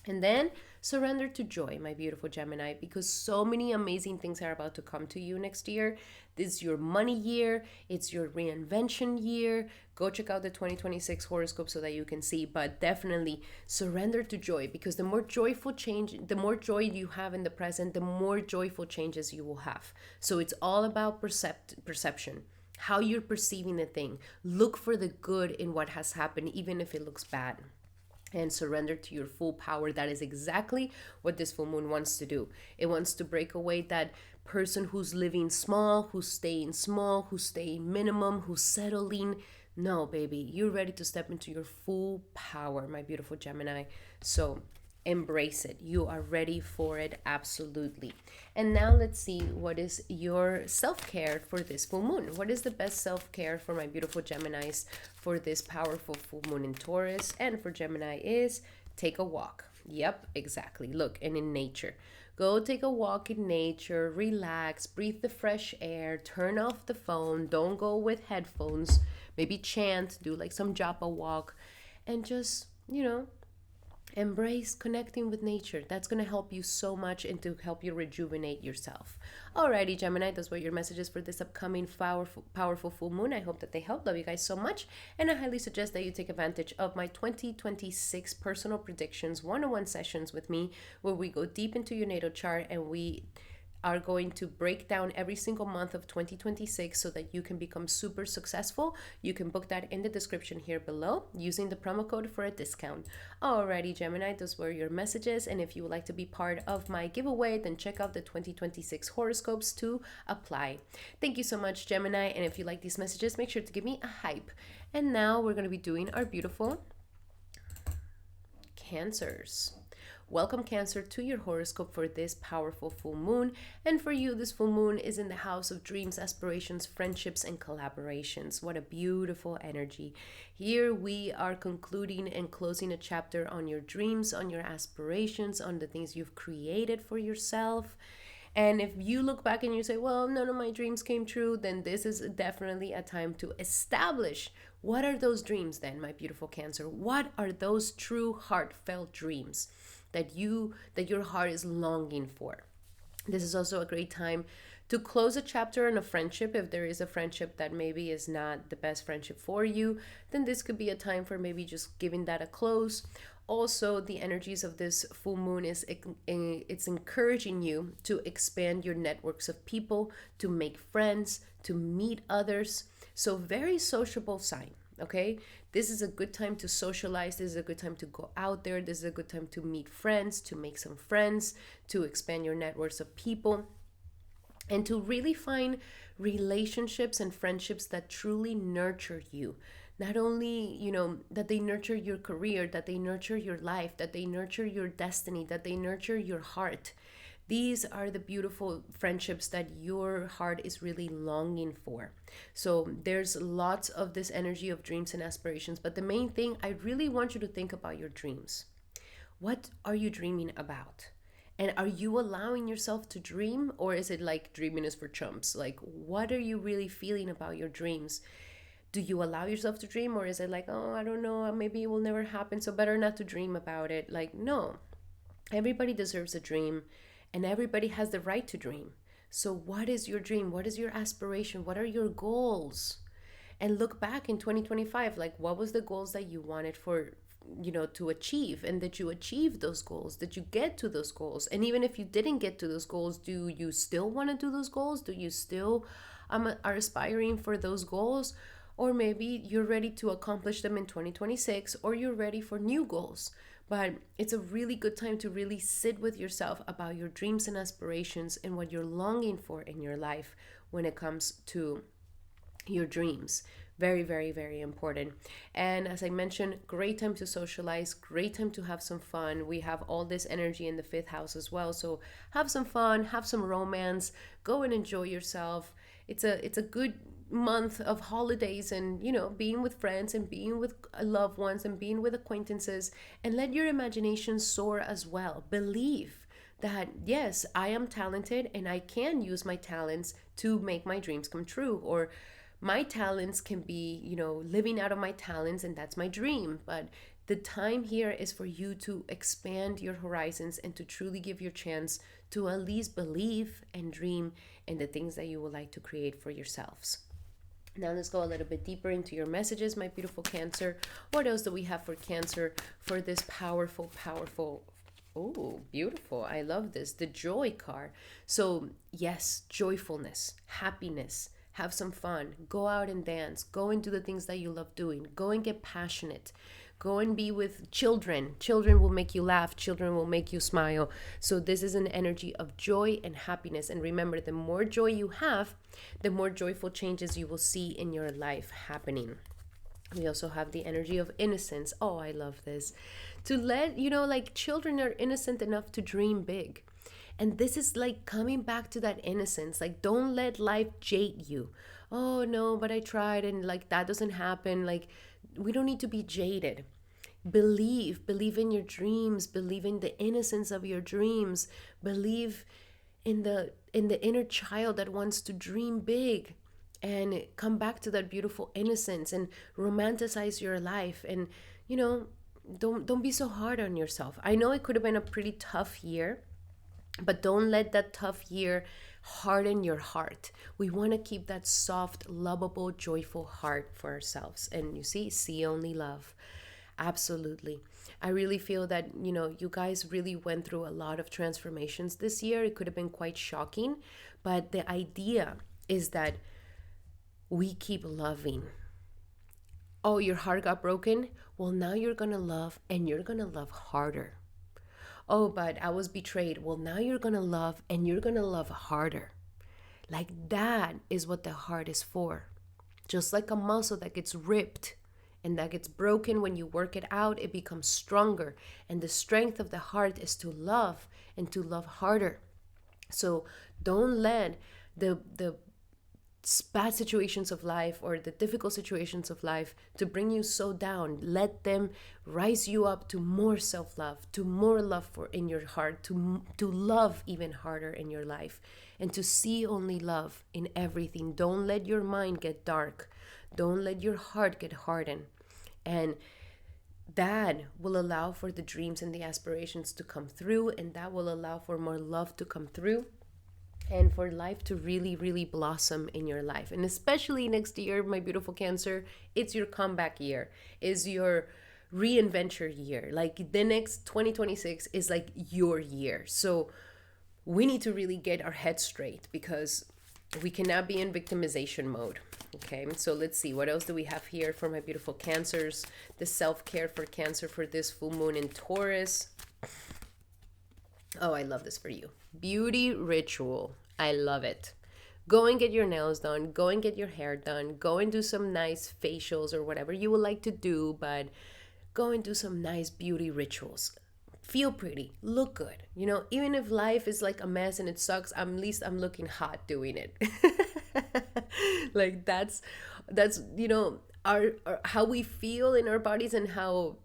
Speaker 1: And then surrender to joy, my beautiful Gemini, because so many amazing things are about to come to you next year. This is your money year. It's your reinvention year. Go check out the 2026 horoscope so that you can see, but definitely surrender to joy, because the more joyful change, the more joy you have in the present, the more joyful changes you will have. So it's all about perception, how you're perceiving the thing. Look for the good in what has happened, even if it looks bad. And surrender to your full power. That is exactly what this full moon wants to do. It wants to break away that person who's living small, who's staying minimum, who's settling. No, baby, you're ready to step into your full power, my beautiful Gemini. So embrace it. You are ready for it, absolutely. And now let's see what is your self-care for this full moon. What is the best self-care for my beautiful Geminis for this powerful full moon in Taurus? And for Gemini is take a walk. Yep, exactly. Look, and in nature. Go take a walk in nature, relax, breathe the fresh air, turn off the phone, don't go with headphones, maybe chant, do like some japa walk, and just, embrace connecting with nature. That's going to help you so much and to help you rejuvenate yourself. Alrighty, Gemini, those were your messages for this upcoming powerful full moon. I hope that they help. Love you guys so much. And I highly suggest that you take advantage of my 2026 personal predictions one-on-one sessions with me, where we go deep into your natal chart and we are going to break down every single month of 2026 so that you can become super successful. You can book that in the description here below using the promo code for a discount. Alrighty, Gemini, those were your messages. And if you would like to be part of my giveaway, then check out the 2026 horoscopes to apply. Thank you so much, Gemini. And if you like these messages, make sure to give me a hype. And now we're going to be doing our beautiful Cancers. Welcome, Cancer, to your horoscope for this powerful full moon. And for you, this full moon is in the house of dreams, aspirations, friendships, and collaborations. What a beautiful energy. Here we are concluding and closing a chapter on your dreams, on your aspirations, on the things you've created for yourself. And if you look back and you say, well, none of my dreams came true, then this is definitely a time to establish what are those dreams then, my beautiful Cancer? What are those true heartfelt dreams that your heart is longing for? This is also a great time to close a chapter in a friendship. If there is a friendship that maybe is not the best friendship for you, then this could be a time for maybe just giving that a close. Also, the energies of this full moon it's encouraging you to expand your networks of people, to make friends, to meet others. So very sociable sign. Okay, this is a good time to socialize. This is a good time to go out there. This is a good time to meet friends, to make some friends, to expand your networks of people, and to really find relationships and friendships that truly nurture you. Not only, that they nurture your career, that they nurture your life, that they nurture your destiny, that they nurture your heart. These are the beautiful friendships that your heart is really longing for. So there's lots of this energy of dreams and aspirations. But the main thing, I really want you to think about your dreams. What are you dreaming about? And are you allowing yourself to dream? Or is it like dreaming is for chumps? Like, what are you really feeling about your dreams? Do you allow yourself to dream? Or is it like, oh, I don't know, maybe it will never happen, so better not to dream about it? Like, no. Everybody deserves a dream. And everybody has the right to dream. So what is your dream? What is your aspiration? What are your goals? And look back in 2025, like what was the goals that you wanted to achieve? And did you achieve those goals? Did you get to those goals? And even if you didn't get to those goals, do you still want to do those goals? Do you still are aspiring for those goals? Or maybe you're ready to accomplish them in 2026, or you're ready for new goals. But it's a really good time to really sit with yourself about your dreams and aspirations and what you're longing for in your life when it comes to your dreams. Very, very, very important. And as I mentioned, great time to socialize, great time to have some fun. We have all this energy in the fifth house as well. So have some fun, have some romance, go and enjoy yourself. It's a good month of holidays and being with friends and being with loved ones and being with acquaintances, and let your imagination soar as well. Believe that yes, I am talented and I can use my talents to make my dreams come true, or my talents can be, living out of my talents, and that's my dream. But the time here is for you to expand your horizons and to truly give your chance to at least believe and dream in the things that you would like to create for yourselves. Now let's go a little bit deeper into your messages, my beautiful Cancer. What else do we have for Cancer for this powerful, powerful, oh, beautiful. I love this. The joy card. So yes, joyfulness, happiness, have some fun, go out and dance, go and do the things that you love doing, go and get passionate, go and be with children. Children will make you laugh, children will make you smile. So this is an energy of joy and happiness. And remember, the more joy you have, the more joyful changes you will see in your life happening. We also have the energy of innocence. Oh, I love this. To let, like children are innocent enough to dream big. And this is like coming back to that innocence. Like, don't let life jade you. Oh, no, but I tried and like that doesn't happen. Like, we don't need to be jaded. Believe in your dreams. Believe in the innocence of your dreams. Believe in the inner child that wants to dream big and come back to that beautiful innocence and romanticize your life. And, don't be so hard on yourself. I know it could have been a pretty tough year, but don't let that tough year harden your heart. We want to keep that soft, lovable, joyful heart for ourselves. And you see only love. Absolutely. I really feel that, you guys really went through a lot of transformations this year. It could have been quite shocking, but the idea is that we keep loving. Oh, your heart got broken? Well, now you're going to love, and you're going to love harder. Oh, but I was betrayed. Well, now you're going to love, and you're going to love harder. Like, that is what the heart is for. Just like a muscle that gets ripped and that gets broken, when you work it out, it becomes stronger. And the strength of the heart is to love and to love harder. So don't let the bad situations of life or the difficult situations of life to bring you so down. Let them rise you up to more self-love, to more love for in your heart, to love even harder in your life, and to see only love in everything. Don't let your mind get dark. Don't let your heart get hardened. And that will allow for the dreams and the aspirations to come through, and that will allow for more love to come through, and for life to really, really blossom in your life. And especially next year, my beautiful Cancer, it's your comeback year, is your reinventure year. Like, the next 2026 is like your year. So we need to really get our heads straight, because we cannot be in victimization mode. Okay, so let's see, what else do we have here for my beautiful Cancers? The self-care for Cancer for this full moon in Taurus. Oh, I love this for you. Beauty ritual. I love it. Go and get your nails done. Go and get your hair done. Go and do some nice facials or whatever you would like to do, but go and do some nice beauty rituals. Feel pretty. Look good. Even if life is like a mess and it sucks, at least I'm looking hot doing it. Like, that's our how we feel in our bodies, and how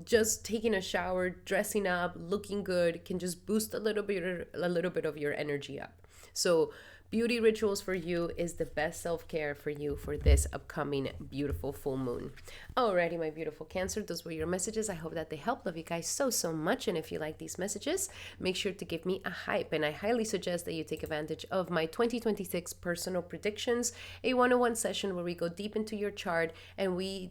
Speaker 1: just taking a shower, dressing up, looking good can just boost a little bit of your energy up. So beauty rituals for you is the best self-care for you for this upcoming beautiful full moon. Alrighty, my beautiful Cancer, those were your messages. I hope that they help. Love you guys so much. And if you like these messages, make sure to give me a hype. And I highly suggest that you take advantage of my 2026 personal predictions, a one-on-one session where we go deep into your chart and we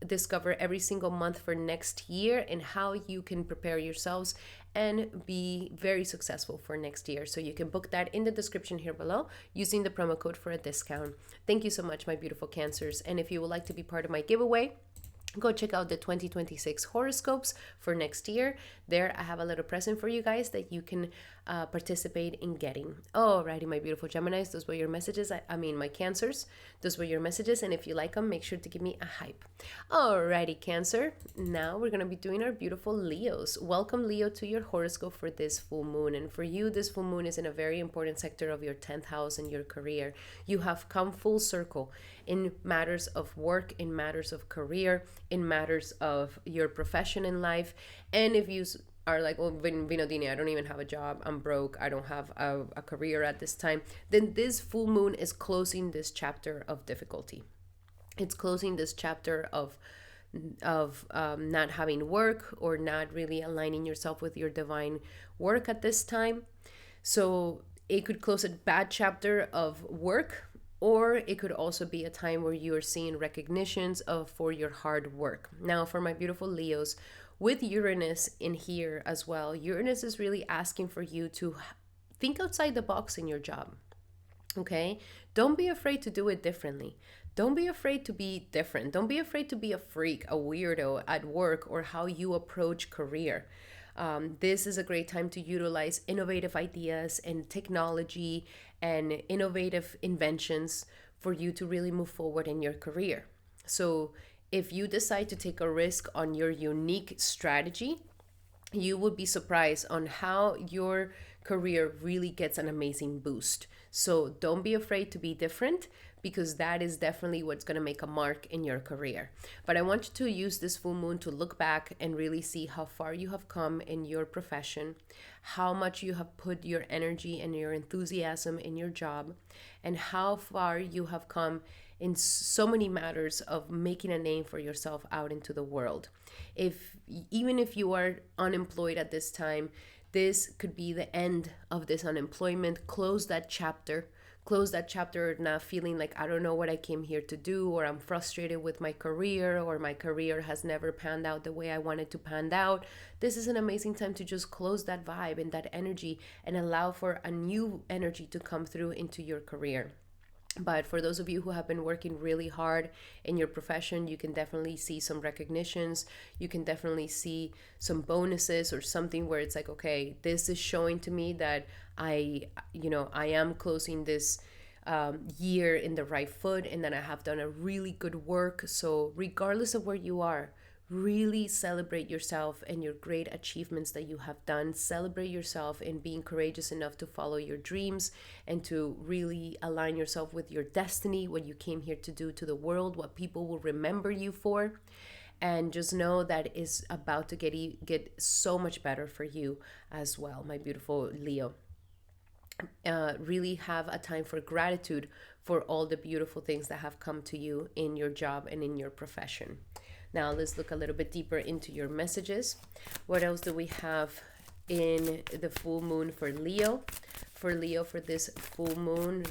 Speaker 1: discover every single month for next year and how you can prepare yourselves and be very successful for next year. So you can book that in the description here below using the promo code for a discount. Thank you so much, my beautiful Cancers. And if you would like to be part of my giveaway, go check out the 2026 horoscopes for next year. There I have a little present for you guys that you can participate in getting. Alrighty, my beautiful Geminis, those were your messages. I mean my Cancers, those were your messages, and if you like them, make sure to give me a hype. Alrighty, Cancer, now we're going to be doing our beautiful Leos. Welcome, Leo, to your horoscope for this full moon. And for you, this full moon is in a very important sector of your 10th house and your career. You have come full circle in matters of work, in matters of career, in matters of your profession in life. And if you are like, oh, Vinodini, I don't even have a job, I'm broke, I don't have a career at this time, then this full moon is closing this chapter of difficulty. It's closing this chapter of not having work or not really aligning yourself with your divine work at this time. So it could close a bad chapter of work, or it could also be a time where you are seeing recognitions for your hard work. Now, for my beautiful Leos, with Uranus in here as well, Uranus is really asking for you to think outside the box in your job. Okay? Don't be afraid to do it differently. Don't be afraid to be different. Don't be afraid to be a freak, a weirdo at work, or how you approach career. This is a great time to utilize innovative ideas and technology and innovative inventions for you to really move forward in your career. So if you decide to take a risk on your unique strategy, you would be surprised on how your career really gets an amazing boost. So don't be afraid to be different, because that is definitely what's going to make a mark in your career. But I want you to use this full moon to look back and really see how far you have come in your profession, how much you have put your energy and your enthusiasm in your job, and how far you have come in so many matters of making a name for yourself out into the world. Even if you are unemployed at this time, this could be the end of this unemployment. Close that chapter now, feeling like, I don't know what I came here to do, or I'm frustrated with my career, or my career has never panned out the way I wanted to pan out. This is an amazing time to just close that vibe and that energy and allow for a new energy to come through into your career. But for those of you who have been working really hard in your profession, you can definitely see some recognitions. You can definitely see some bonuses or something where it's like, okay, this is showing to me that I am closing this year in the right foot, and that I have done a really good work. So regardless of where you are, really celebrate yourself and your great achievements that you have done. Celebrate yourself in being courageous enough to follow your dreams and to really align yourself with your destiny, what you came here to do to the world, what people will remember you for. And just know that is about to get so much better for you as well, my beautiful Leo. Really have a time for gratitude for all the beautiful things that have come to you in your job and in your profession. Now let's look a little bit deeper into your messages. What else do we have in the full moon for Leo? For Leo for this full moon,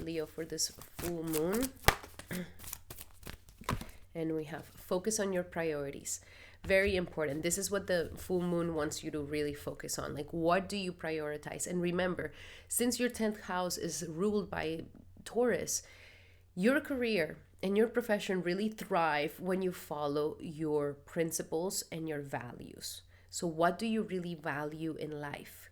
Speaker 1: and we have focus on your priorities. Very important. This is what the full moon wants you to really focus on. Like, what do you prioritize? And remember, since your 10th house is ruled by Taurus, your career and your profession really thrive when you follow your principles and your values. So what do you really value in life?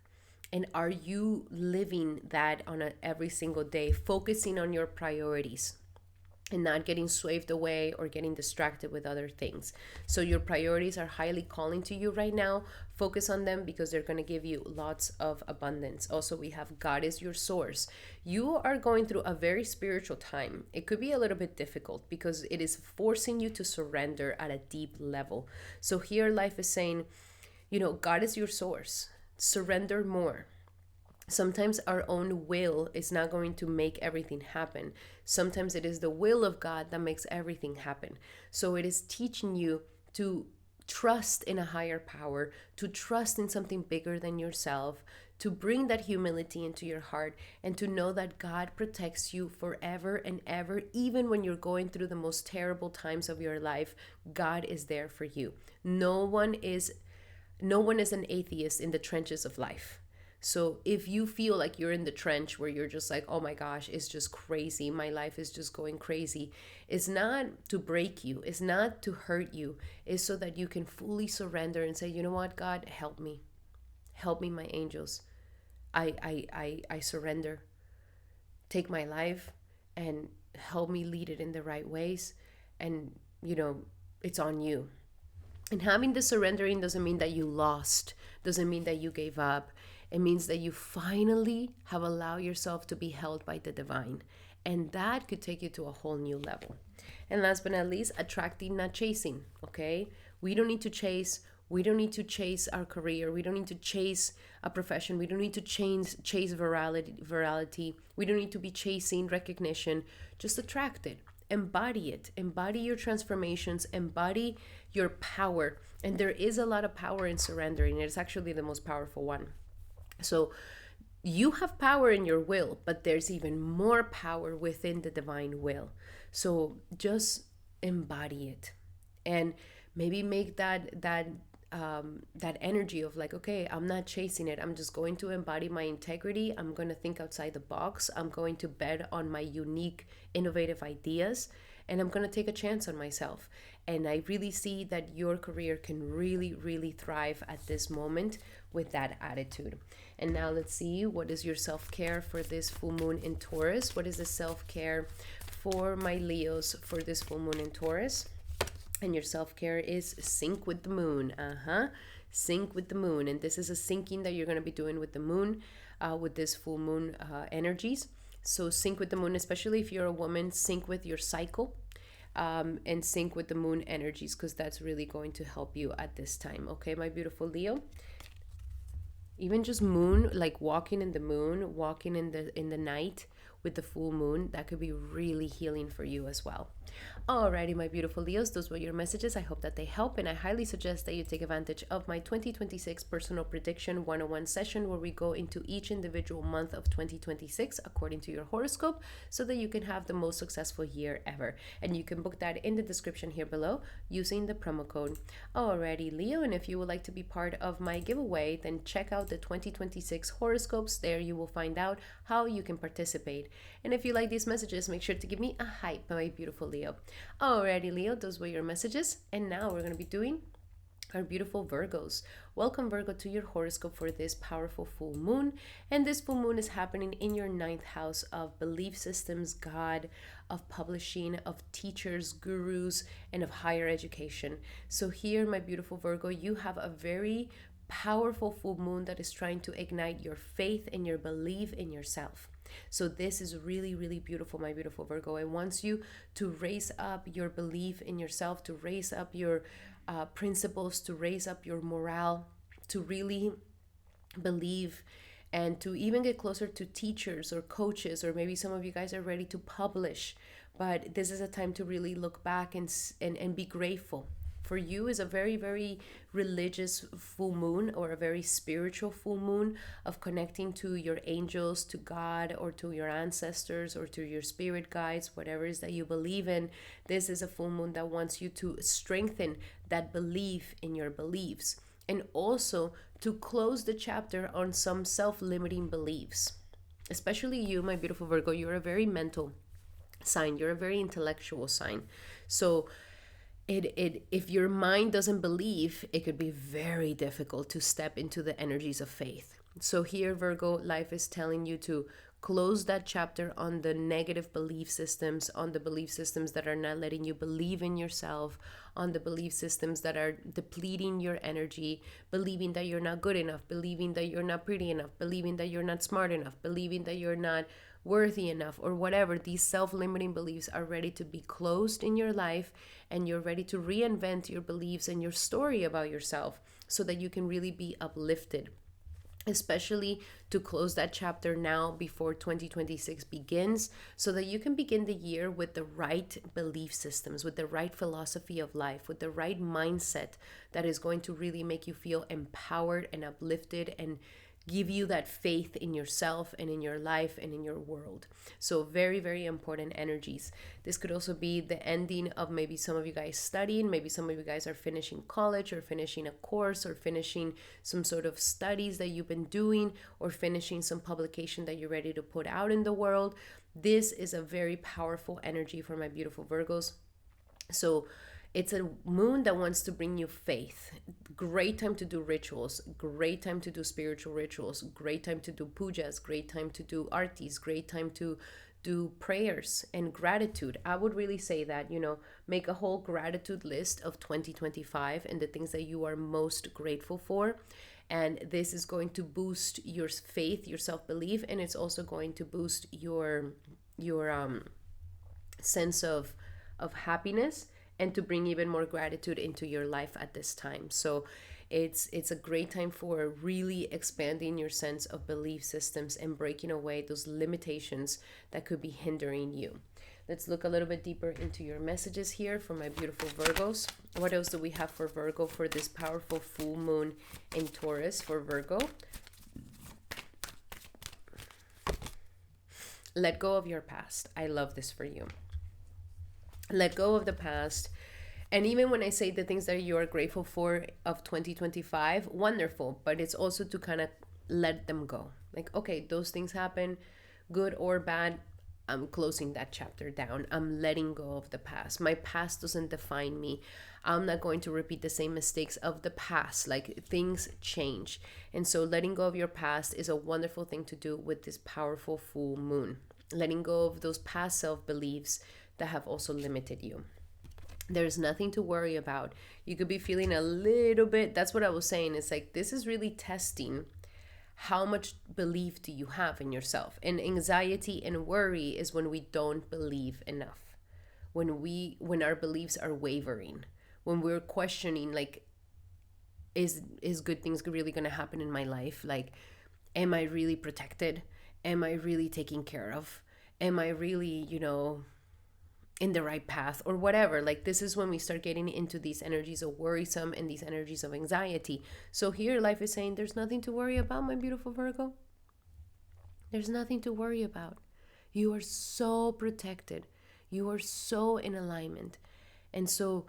Speaker 1: And are you living that on every single day, focusing on your priorities and not getting swayed away or getting distracted with other things? So your priorities are highly calling to you right now. Focus on them because they're going to give you lots of abundance. Also, we have God is your source. You are going through a very spiritual time. It could be a little bit difficult because it is forcing you to surrender at a deep level. So here life is saying, God is your source. Surrender more. Sometimes our own will is not going to make everything happen. Sometimes it is the will of God that makes everything happen. So it is teaching you to trust in a higher power, to trust in something bigger than yourself, to bring that humility into your heart, and to know that God protects you forever and ever. Even when you're going through the most terrible times of your life, God is there for you. No one is an atheist in the trenches of life. So if you feel like you're in the trench where you're just like, oh my gosh, it's just crazy, my life is just going crazy, it's not to break you, it's not to hurt you, it's so that you can fully surrender and say, you know what, God, help me. Help me, my angels. I surrender. Take my life and help me lead it in the right ways. And, it's on you. And having the surrendering doesn't mean that you lost, doesn't mean that you gave up. It means that you finally have allowed yourself to be held by the divine. And that could take you to a whole new level. And last but not least, attracting, not chasing. Okay? We don't need to chase. We don't need to chase our career. We don't need to chase a profession. We don't need to chase virality. We don't need to be chasing recognition. Just attract it. Embody it. Embody your transformations. Embody your power. And there is a lot of power in surrendering. It's actually the most powerful one. So you have power in your will, but there's even more power within the divine will. So just embody it, and maybe make that energy of like, okay, I'm not chasing it. I'm just going to embody my integrity. I'm going to think outside the box. I'm going to bet on my unique, innovative ideas, and I'm going to take a chance on myself. And I really see that your career can really, really thrive at this moment with that attitude. And now let's see, what is your self-care for this full moon in Taurus? What is the self-care for my Leos for this full moon in Taurus? And your self-care is sync with the moon. Sync with the moon. And this is a syncing that you're going to be doing with the moon, with this full moon energies. So sync with the moon, especially if you're a woman, sync with your cycle. And sync with the moon energies, because that's really going to help you at this time. Okay, my beautiful Leo. Even just moon, like walking in the moon, walking in the night with the full moon, that could be really healing for you as well. Alrighty, my beautiful Leos, those were your messages. I hope that they help, and I highly suggest that you take advantage of my 2026 personal prediction 101 session, where we go into each individual month of 2026 according to your horoscope, so that you can have the most successful year ever. And you can book that in the description here below using the promo code. Alrighty, Leo, and if you would like to be part of my giveaway, then check out the 2026 horoscopes. There you will find out how you can participate. And if you like these messages, make sure to give me a hype, my beautiful Leo. Alrighty, Leo, those were your messages. And now we're going to be doing our beautiful Virgos. Welcome, Virgo, to your horoscope for this powerful full moon. And this full moon is happening in your 9th house of belief systems, God, of publishing, of teachers, gurus, and of higher education. So here, my beautiful Virgo, you have a very powerful full moon that is trying to ignite your faith and your belief in yourself. So this is really, really beautiful, my beautiful Virgo. It wants you to raise up your belief in yourself, to raise up your principles, to raise up your morale, to really believe, and to even get closer to teachers or coaches, or maybe some of you guys are ready to publish. But this is a time to really look back and be grateful. For you is a very, very religious full moon, or a very spiritual full moon of connecting to your angels, to God, or to your ancestors, or to your spirit guides, whatever it is that you believe in. This is a full moon that wants you to strengthen that belief in your beliefs, and also to close the chapter on some self-limiting beliefs. Especially you, my beautiful Virgo, you're a very mental sign. You're a very intellectual sign. So if your mind doesn't believe, it could be very difficult to step into the energies of faith. So here, Virgo, life is telling you to close that chapter on the negative belief systems, on the belief systems that are not letting you believe in yourself, on the belief systems that are depleting your energy, believing that you're not good enough, believing that you're not pretty enough, believing that you're not smart enough, believing that you're not worthy enough, or whatever. These self-limiting beliefs are ready to be closed in your life, and you're ready to reinvent your beliefs and your story about yourself, so that you can really be uplifted. Especially to close that chapter now before 2026 begins, so that you can begin the year with the right belief systems, with the right philosophy of life, with the right mindset that is going to really make you feel empowered and uplifted, and give you that faith in yourself and in your life and in your world. So very, very important energies. This could also be the ending of maybe some of you guys studying. Maybe some of you guys are finishing college or finishing a course or finishing some sort of studies that you've been doing or finishing some publication that you're ready to put out in the world. This is a very powerful energy for my beautiful Virgos. So it's a moon that wants to bring you faith. Great time to do rituals, great time to do spiritual rituals, great time to do pujas, great time to do artis, great time to do prayers and gratitude. I would really say that, make a whole gratitude list of 2025 and the things that you are most grateful for. And this is going to boost your faith, your self-belief, and it's also going to boost your sense of happiness, and to bring even more gratitude into your life at this time. So it's a great time for really expanding your sense of belief systems and breaking away those limitations that could be hindering you. Let's look a little bit deeper into your messages here for my beautiful Virgos. What else do we have for Virgo for this powerful full moon in Taurus for Virgo? Let go of your past. I love this for you. Let go of the past. And even when I say the things that you are grateful for of 2025, wonderful, but it's also to kind of let them go. Like, okay, those things happen, good or bad. I'm closing that chapter down. I'm letting go of the past. My past doesn't define me. I'm not going to repeat the same mistakes of the past. Like, things change. And so letting go of your past is a wonderful thing to do with this powerful full moon. Letting go of those past self-beliefs that have also limited you. There's nothing to worry about. You could be feeling a little bit, that's what I was saying. It's like, this is really testing how much belief do you have in yourself. And anxiety and worry is when we don't believe enough. When our beliefs are wavering. When we're questioning, like, is good things really going to happen in my life? Like, am I really protected? Am I really taken care of? Am I really, in the right path or whatever? Like, this is when we start getting into these energies of worrisome and these energies of anxiety. So here life is saying there's nothing to worry about, my beautiful Virgo. There's nothing to worry about. You are so protected. You are so in alignment. And so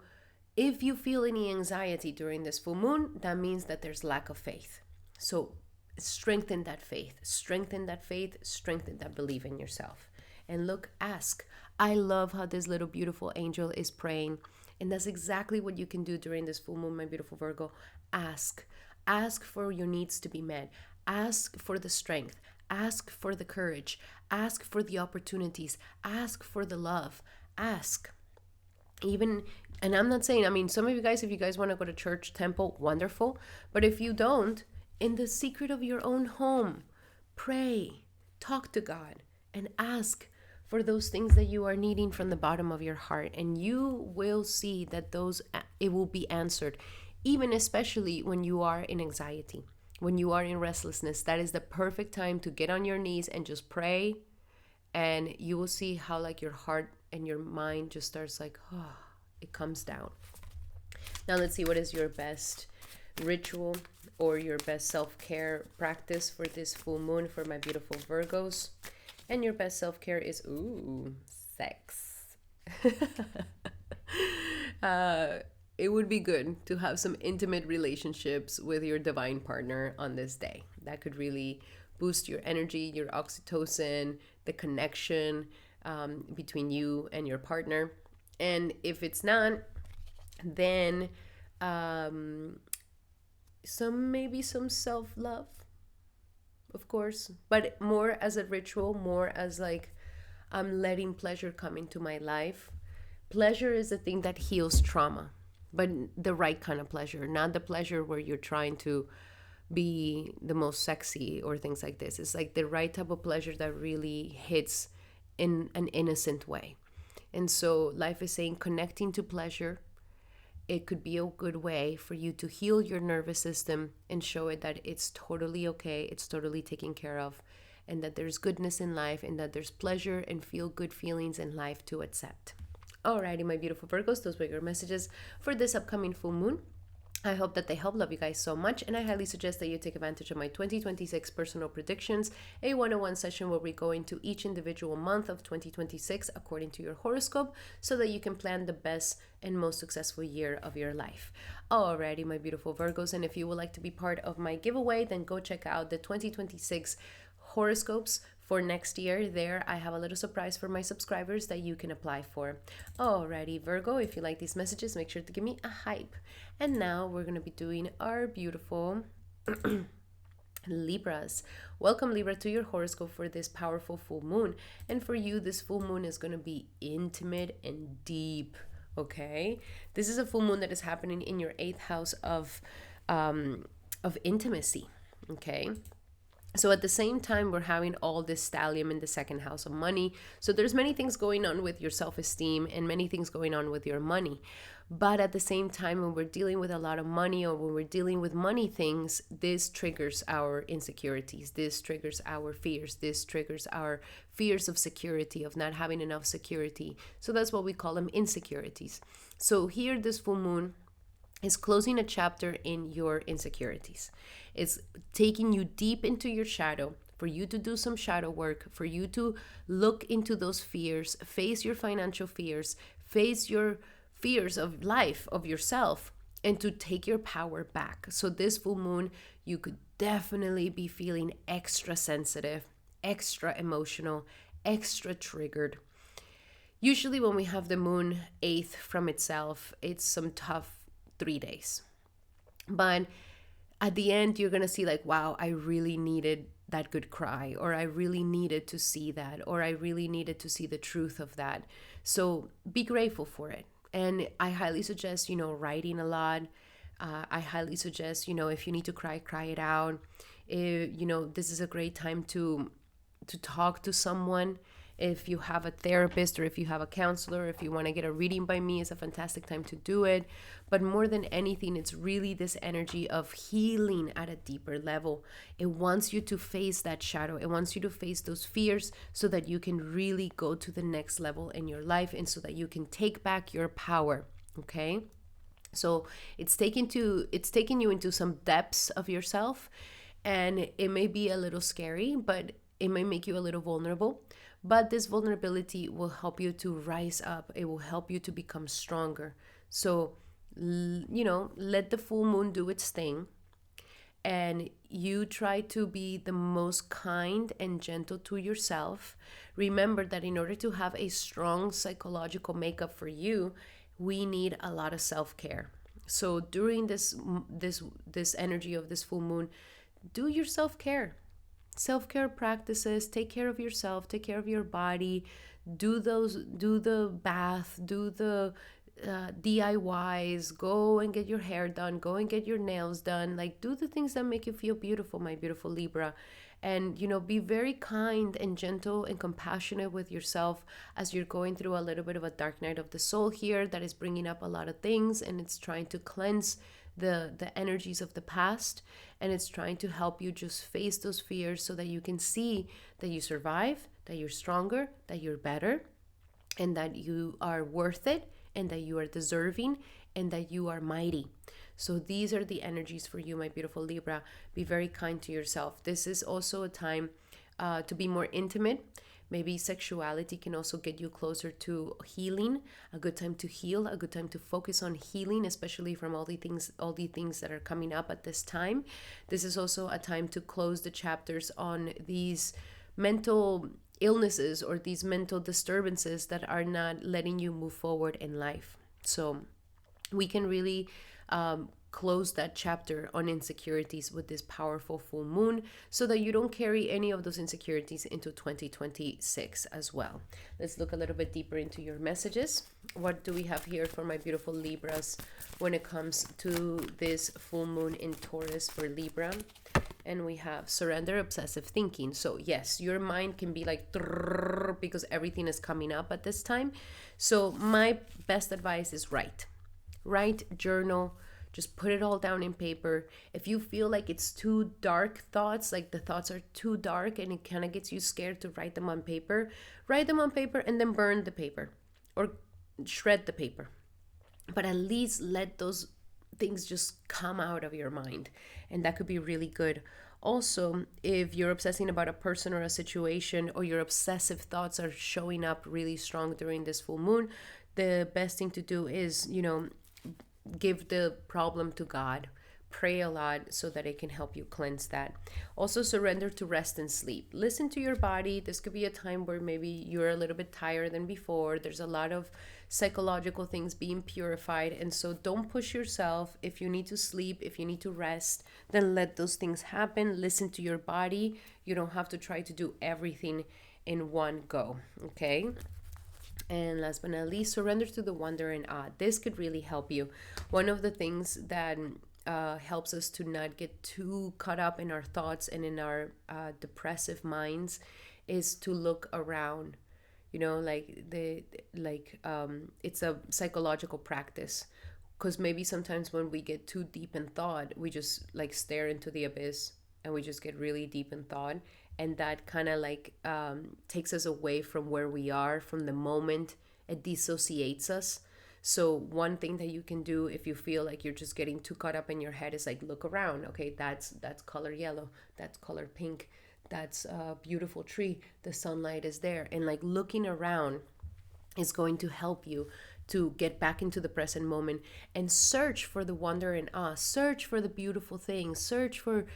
Speaker 1: if you feel any anxiety during this full moon, that means that there's lack of faith. So strengthen that faith, strengthen that faith, strengthen that belief in yourself. And look, ask. I love how this little beautiful angel is praying. And that's exactly what you can do during this full moon, my beautiful Virgo. Ask. Ask for your needs to be met. Ask for the strength. Ask for the courage. Ask for the opportunities. Ask for the love. Ask. Even, and I'm not saying, some of you guys, if you guys want to go to church, temple, wonderful. But if you don't, in the secret of your own home, pray, talk to God, and ask for those things that you are needing from the bottom of your heart, and you will see that it will be answered. Even especially when you are in anxiety, when you are in restlessness, that is the perfect time to get on your knees and just pray, and you will see how like your heart and your mind just starts like, it comes down. Now let's see, what is your best ritual or your best self-care practice for this full moon for my beautiful Virgos? And your best self-care is, sex. It would be good to have some intimate relationships with your divine partner on this day. That could really boost your energy, your oxytocin, the connection between you and your partner. And if it's not, then maybe some self-love, of course, but more as a ritual, more as like, I'm letting pleasure come into my life. Pleasure is the thing that heals trauma, but the right kind of pleasure, not the pleasure where you're trying to be the most sexy or things like this. It's like the right type of pleasure that really hits in an innocent way. And so life is saying connecting to pleasure, it could be a good way for you to heal your nervous system and show it that it's totally okay, it's totally taken care of, and that there's goodness in life, and that there's pleasure and feel good feelings in life to accept. Alrighty, my beautiful Virgos, those were your messages for this upcoming full moon. I hope that they help. Love you guys so much. And I highly suggest that you take advantage of my 2026 personal predictions, a 101 session where we go into each individual month of 2026 according to your horoscope so that you can plan the best and most successful year of your life. Alrighty, my beautiful Virgos. And if you would like to be part of my giveaway, then go check out the 2026 horoscopes for next year. There I have a little surprise for my subscribers that you can apply for. Alrighty, Virgo, if you like these messages, make sure to give me a hype. And now we're going to be doing our beautiful Libras. Welcome, Libra, to your horoscope for this powerful full moon. And for you, this full moon is going to be intimate and deep. Okay, this is a full moon that is happening in your 8th house of intimacy. Okay, so at the same time, we're having all this stellium in the 2nd house of money. So there's many things going on with your self-esteem and many things going on with your money. But at the same time, when we're dealing with a lot of money or when we're dealing with money things, this triggers our insecurities. This triggers our fears. This triggers our fears of security, of not having enough security. So that's what we call them, insecurities. So here, this full moon is closing a chapter in your insecurities. It's taking you deep into your shadow for you to do some shadow work, for you to look into those fears, face your financial fears, face your fears of life, of yourself, and to take your power back. So this full moon, you could definitely be feeling extra sensitive, extra emotional, extra triggered. Usually when we have the moon 8th from itself, it's some tough 3 days. But at the end, you're going to see like, wow, I really needed that good cry, or I really needed to see that, or I really needed to see the truth of that. So be grateful for it. And I highly suggest, writing a lot. I highly suggest, if you need to cry, cry it out. This is a great time to talk to someone. If you have a therapist or if you have a counselor, if you want to get a reading by me, it's a fantastic time to do it. But more than anything, it's really this energy of healing at a deeper level. It wants you to face that shadow. It wants you to face those fears so that you can really go to the next level in your life and so that you can take back your power. Okay? So it's taking you into some depths of yourself, and it may be a little scary, but it may make you a little vulnerable. But this vulnerability will help you to rise up. It will help you to become stronger. So, let the full moon do its thing. And you try to be the most kind and gentle to yourself. Remember that in order to have a strong psychological makeup for you, we need a lot of self-care. So during this energy of this full moon, do your self-care practices. Take care of yourself, take care of your body, do the bath, do the DIYs, go and get your hair done, go and get your nails done, like do the things that make you feel beautiful, my beautiful Libra. And be very kind and gentle and compassionate with yourself as you're going through a little bit of a dark night of the soul here that is bringing up a lot of things, and it's trying to cleanse the energies of the past, and it's trying to help you just face those fears so that you can see that you survive, that you're stronger, that you're better, and that you are worth it, and that you are deserving, and that you are mighty. So these are the energies for you, my beautiful Libra. Be very kind to yourself. This is also a time to be more intimate. Maybe sexuality can also get you closer to healing, a good time to heal, a good time to focus on healing, especially from all the things that are coming up at this time. This is also a time to close the chapters on these mental illnesses or these mental disturbances that are not letting you move forward in life. So we can really close that chapter on insecurities with this powerful full moon so that you don't carry any of those insecurities into 2026 as well. Let's look a little bit deeper into your messages. What do we have here for my beautiful Libras when it comes to this full moon in Taurus for Libra? And we have surrender obsessive thinking. So yes, your mind can be like because everything is coming up at this time. So my best advice is write, journal, just put it all down in paper. If you feel like it's too dark thoughts, like the thoughts are too dark and it kind of gets you scared to write them on paper and then burn the paper or shred the paper. But at least let those things just come out of your mind, and that could be really good. Also, if you're obsessing about a person or a situation, or your obsessive thoughts are showing up really strong during this full moon, the best thing to do is, give the problem to God. Pray a lot so that it can help you cleanse that. Also, surrender to rest and sleep. Listen to your body. This could be a time where maybe you're a little bit tired than before. There's a lot of psychological things being purified. And so don't push yourself. If you need to sleep, if you need to rest, then let those things happen. Listen to your body. You don't have to try to do everything in one go. Okay? And last but not least, surrender to the wonder and awe. This could really help you. One of the things that helps us to not get too caught up in our thoughts and in our depressive minds is to look around. It's a psychological practice, because maybe sometimes when we get too deep in thought, we just like stare into the abyss, and we just get really deep in thought, and that kind of takes us away from where we are, from the moment. It dissociates us. So one thing that you can do if you feel like you're just getting too caught up in your head is like, look around. Okay, that's color yellow, that's color pink, that's a beautiful tree, the sunlight is there. And like looking around is going to help you to get back into the present moment and search for the wonder and awe. Search for the beautiful things. Search for,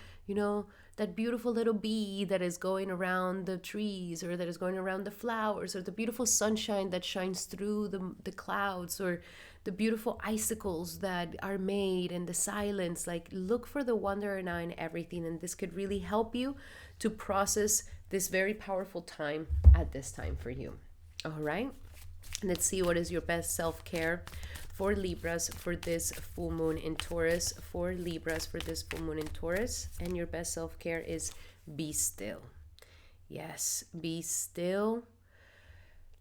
Speaker 1: that beautiful little bee that is going around the trees, or that is going around the flowers, or the beautiful sunshine that shines through the clouds, or the beautiful icicles that are made, and the silence. Like, look for the wonder and awe in everything. And this could really help you to process this very powerful time at this time for you. All right. Let's see what is your best self-care for Libras for this full moon in Taurus. For Libras for this full moon in Taurus. And your best self-care is be still. Yes, be still.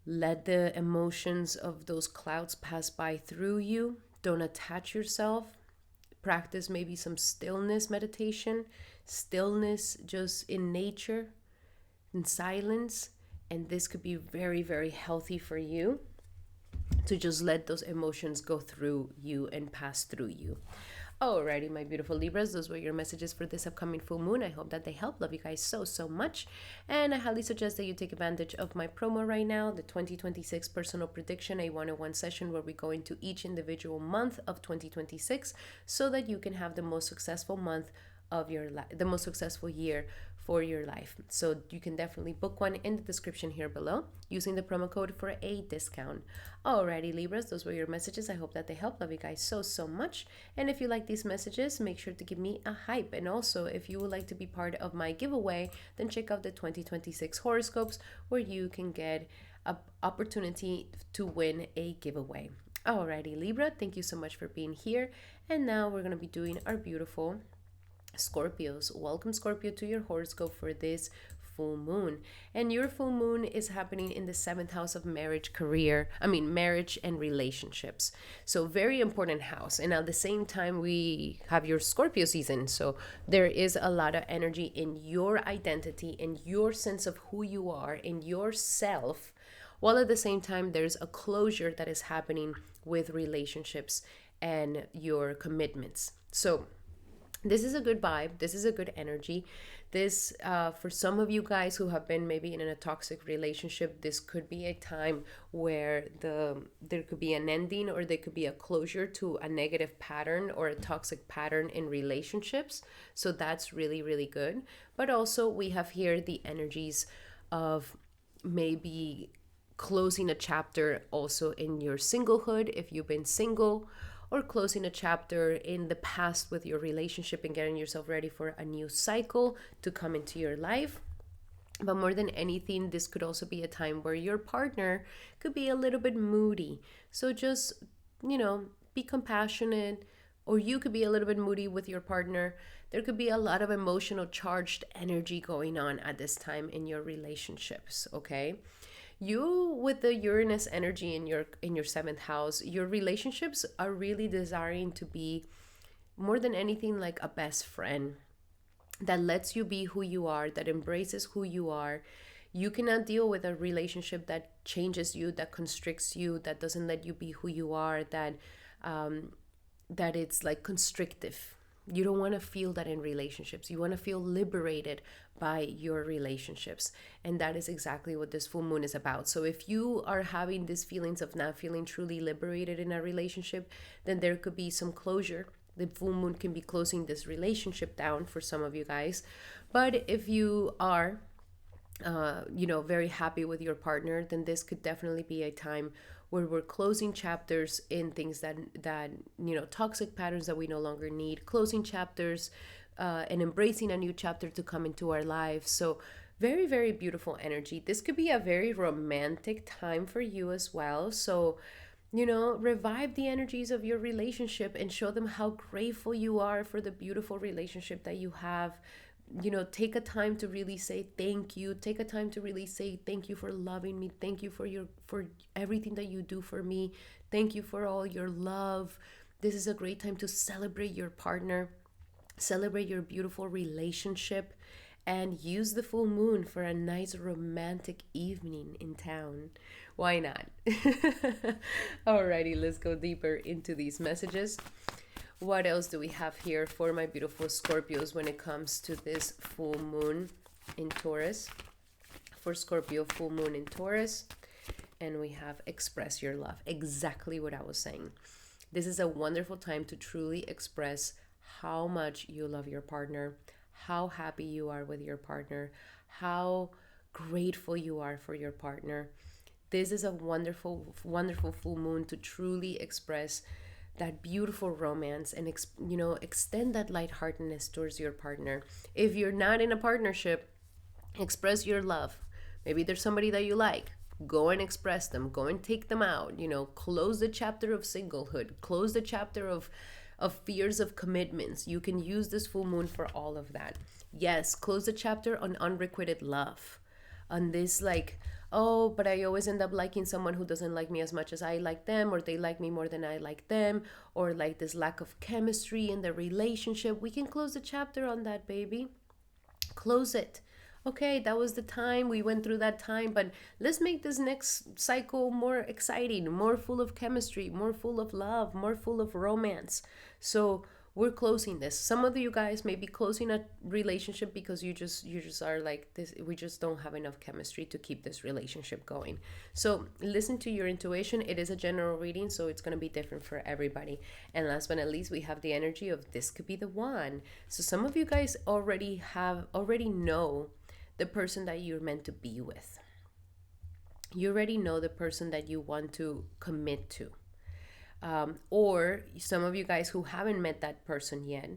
Speaker 1: Let the emotions of those clouds pass by through you. Don't attach yourself. Practice maybe some stillness meditation. Stillness just in nature, in silence. And this could be very, very healthy for you, to just let those emotions go through you and pass through you. Alrighty, my beautiful Libras, those were your messages for this upcoming full moon. I hope that they help. Love you guys so much. And I highly suggest that you take advantage of my promo right now, the 2026 Personal Prediction, a one-on-one session where we go into each individual month of 2026 so that you can have the most successful month of your life, the most successful year for your life. So you can definitely book one in the description here below using the promo code for a discount. Alrighty, Libras, those were your messages. I hope that they help. Love you guys so much. And if you like these messages, make sure to give me a hype. And also, if you would like to be part of my giveaway, then check out the 2026 horoscopes, where you can get an opportunity to win a giveaway. Alrighty, Libra, thank you so much for being here. And now we're going to be doing our beautiful Scorpios. Welcome, Scorpio, to your horoscope for this full moon. And your full moon is happening in the 7th house of marriage and relationships. So very important house. And at the same time, we have your Scorpio season. So there is a lot of energy in your identity, in your sense of who you are, in yourself, while at the same time there's a closure that is happening with relationships and your commitments. So this is a good vibe. This is a good energy. This, for some of you guys who have been maybe in a toxic relationship, this could be a time where there could be an ending, or there could be a closure to a negative pattern or a toxic pattern in relationships. So that's really, really good. But also we have here the energies of maybe closing a chapter also in your singlehood, if you've been single, or closing a chapter in the past with your relationship and getting yourself ready for a new cycle to come into your life. But more than anything, this could also be a time where your partner could be a little bit moody. So just, be compassionate, or you could be a little bit moody with your partner. There could be a lot of emotional charged energy going on at this time in your relationships, okay? You, with the Uranus energy in your 7th house, your relationships are really desiring to be more than anything like a best friend that lets you be who you are, that embraces who you are. You cannot deal with a relationship that changes you, that constricts you, that doesn't let you be who you are, that that it's like constrictive. You don't want to feel that in relationships. You want to feel liberated by your relationships. And that is exactly what this full moon is about. So if you are having these feelings of not feeling truly liberated in a relationship, then there could be some closure. The full moon can be closing this relationship down for some of you guys. But if you are very happy with your partner, then this could definitely be a time where we're closing chapters in things that toxic patterns that we no longer need, closing chapters and embracing a new chapter to come into our lives. So very, very beautiful energy. This could be a very romantic time for you as well. So revive the energies of your relationship and show them how grateful you are for the beautiful relationship that you have. Take a time to really say thank you. Take a time to really say thank you for loving me. Thank you for everything that you do for me. Thank you for all your love. This is a great time to celebrate your partner, celebrate your beautiful relationship, and use the full moon for a nice romantic evening in town. Why not? Alrighty, let's go deeper into these messages. What else do we have here for my beautiful Scorpios when it comes to this full moon in Taurus? For Scorpio, full moon in Taurus. And we have express your love. Exactly what I was saying. This is a wonderful time to truly express how much you love your partner, how happy you are with your partner, how grateful you are for your partner. This is a wonderful, wonderful full moon to truly express that beautiful romance and extend that lightheartedness towards your partner. If you're not in a partnership, express your love. Maybe there's somebody that you like. Go and express them. Go and take them out. Close the chapter of singlehood. Close the chapter of fears of commitments. You can use this full moon for all of that. Yes, close the chapter on unrequited love. On this oh, but I always end up liking someone who doesn't like me as much as I like them, or they like me more than I like them, or this lack of chemistry in the relationship. We can close the chapter on that, baby. Close it. Okay, that was the time. We went through that time, but let's make this next cycle more exciting, more full of chemistry, more full of love, more full of romance. So we're closing this. Some of you guys may be closing a relationship because you just are like this. We just don't have enough chemistry to keep this relationship going. So listen to your intuition. It is a general reading, so it's going to be different for everybody. And last but not least, we have the energy of this could be the one. So some of you guys already know the person that you're meant to be with. You already know the person that you want to commit to. Or some of you guys who haven't met that person yet,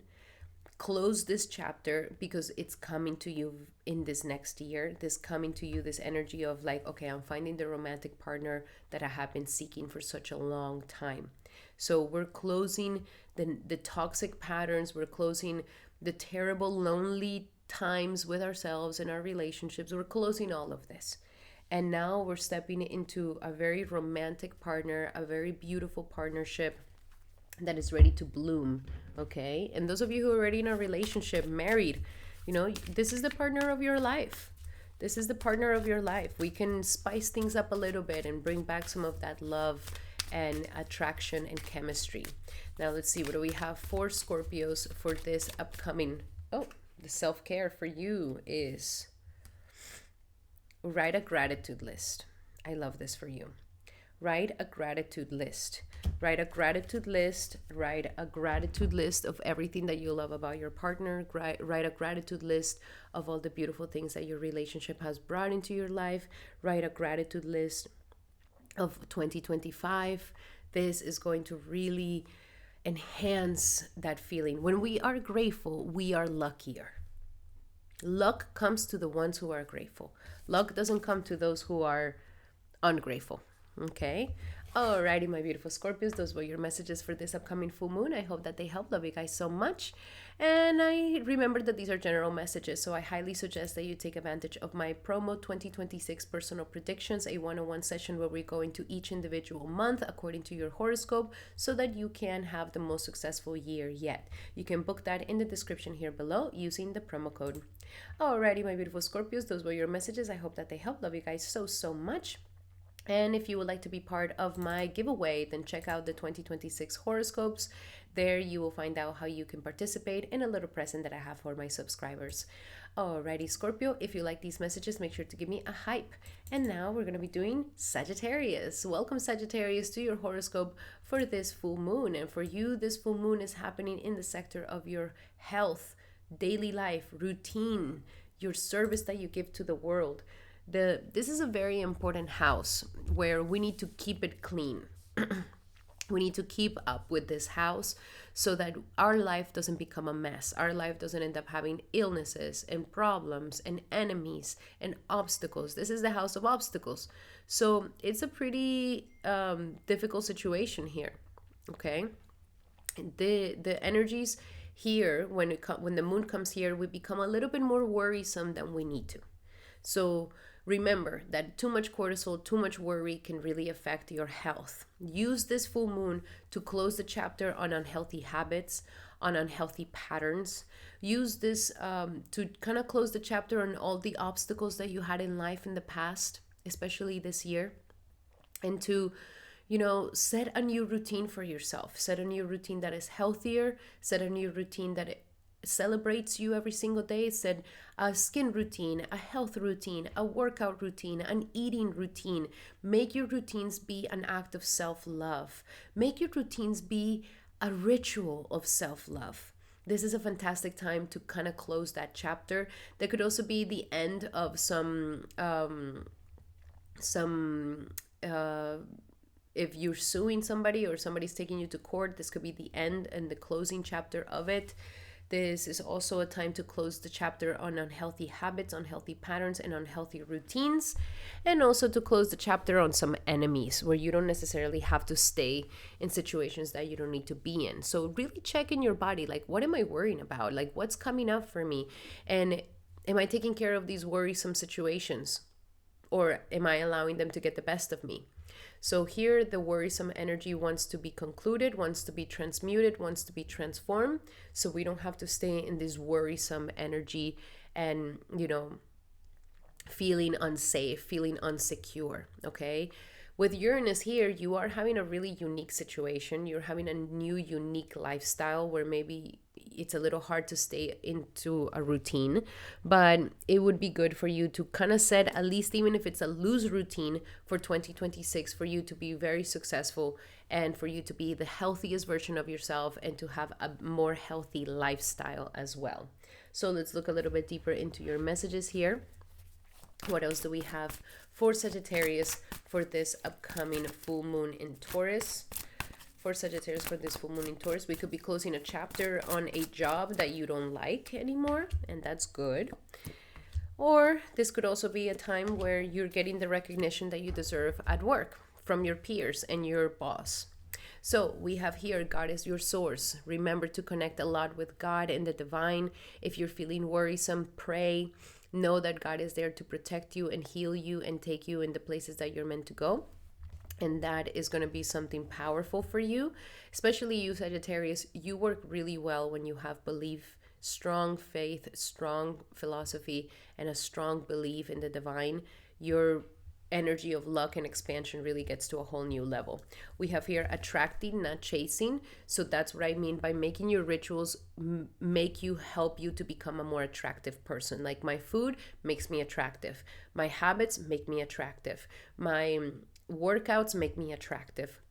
Speaker 1: close this chapter because it's coming to you in this next year. This coming to you, this energy of okay, I'm finding the romantic partner that I have been seeking for such a long time. So we're closing the toxic patterns. We're closing the terrible, lonely times with ourselves and our relationships. We're closing all of this. And now we're stepping into a very romantic partner, a very beautiful partnership that is ready to bloom, okay? And those of you who are already in a relationship, married, this is the partner of your life. This is the partner of your life. We can spice things up a little bit and bring back some of that love and attraction and chemistry. Now let's see, what do we have for Scorpios for this upcoming? Oh, the self-care for you is write a gratitude list. I love this for you. Write a gratitude list. Write a gratitude list. Write a gratitude list of everything that you love about your partner. Write a gratitude list of all the beautiful things that your relationship has brought into your life. Write a gratitude list of 2025. This is going to really enhance that feeling. When we are grateful, we are luckier. Luck comes to the ones who are grateful. Luck doesn't come to those who are ungrateful. Okay? Alrighty, my beautiful Scorpios, those were your messages for this upcoming full moon. I hope that they help. Love you guys so much. And I remember that these are general messages, so I highly suggest that you take advantage of my promo 2026 personal predictions, a one-on-one session where we go into each individual month according to your horoscope so that you can have the most successful year yet. You can book that in the description here below using the promo code. Alrighty, my beautiful Scorpios, those were your messages. I hope that they help. Love you guys so much. And if you would like to be part of my giveaway, then check out the 2026 horoscopes. There you will find out how you can participate in a little present that I have for my subscribers. Alrighty, Scorpio, if you like these messages, make sure to give me a hype. And now we're going to be doing Sagittarius. Welcome, Sagittarius, to your horoscope for this full moon. And for you, this full moon is happening in the sector of your health, daily life, routine, your service that you give to the world. This is a very important house where we need to keep it clean. We need to keep up with this house so that our life doesn't become a mess. Our life doesn't end up having illnesses and problems and enemies and obstacles. This is the house of obstacles. So it's a pretty difficult situation here. Okay. The energies here, when the moon comes here, we become a little bit more worrisome than we need to. So remember that too much cortisol, too much worry can really affect your health. Use this full moon to close the chapter on unhealthy habits, on unhealthy patterns. Use this to kind of close the chapter on all the obstacles that you had in life in the past, especially this year, and to set a new routine for yourself. Set a new routine that is healthier. Set a new routine that celebrates you every single day. Set a skin routine, a health routine, a workout routine, an eating routine. Make your routines be an act of self-love. Make your routines be a ritual of self-love. This is a fantastic time to kind of close that chapter. There could also be the end of some if you're suing somebody or somebody's taking you to court, this could be the end and the closing chapter of it. This is also a time to close the chapter on unhealthy habits, unhealthy patterns, and unhealthy routines. And also to close the chapter on some enemies where you don't necessarily have to stay in situations that you don't need to be in. So really check in your body, like, what am I worrying about? Like, what's coming up for me? And am I taking care of these worrisome situations? Or am I allowing them to get the best of me? So here the worrisome energy wants to be concluded, wants to be transmuted, wants to be transformed. So we don't have to stay in this worrisome energy and, feeling unsafe, feeling insecure. Okay. With Uranus here, you are having a really unique situation. You're having a new, unique lifestyle where maybe it's a little hard to stay into a routine, but it would be good for you to kind of set, at least even if it's a loose routine for 2026, for you to be very successful and for you to be the healthiest version of yourself and to have a more healthy lifestyle as well. So let's look a little bit deeper into your messages here. What else do we have for Sagittarius for this upcoming full moon in Taurus? For Sagittarius for this full moon in Taurus, we could be closing a chapter on a job that you don't like anymore, and that's good. Or this could also be a time where you're getting the recognition that you deserve at work from your peers and your boss. So we have here, God is your source. Remember to connect a lot with God and the divine. If you're feeling worrisome, pray. Know that God is there to protect you and heal you and take you in the places that you're meant to go. And that is going to be something powerful for you, especially you, Sagittarius. You work really well when you have belief, strong faith, strong philosophy, and a strong belief in the divine. Your energy of luck and expansion really gets to a whole new level. We have here attracting, not chasing. So that's what I mean by making your rituals help you to become a more attractive person. Like, my food makes me attractive. My habits make me attractive. My workouts make me attractive.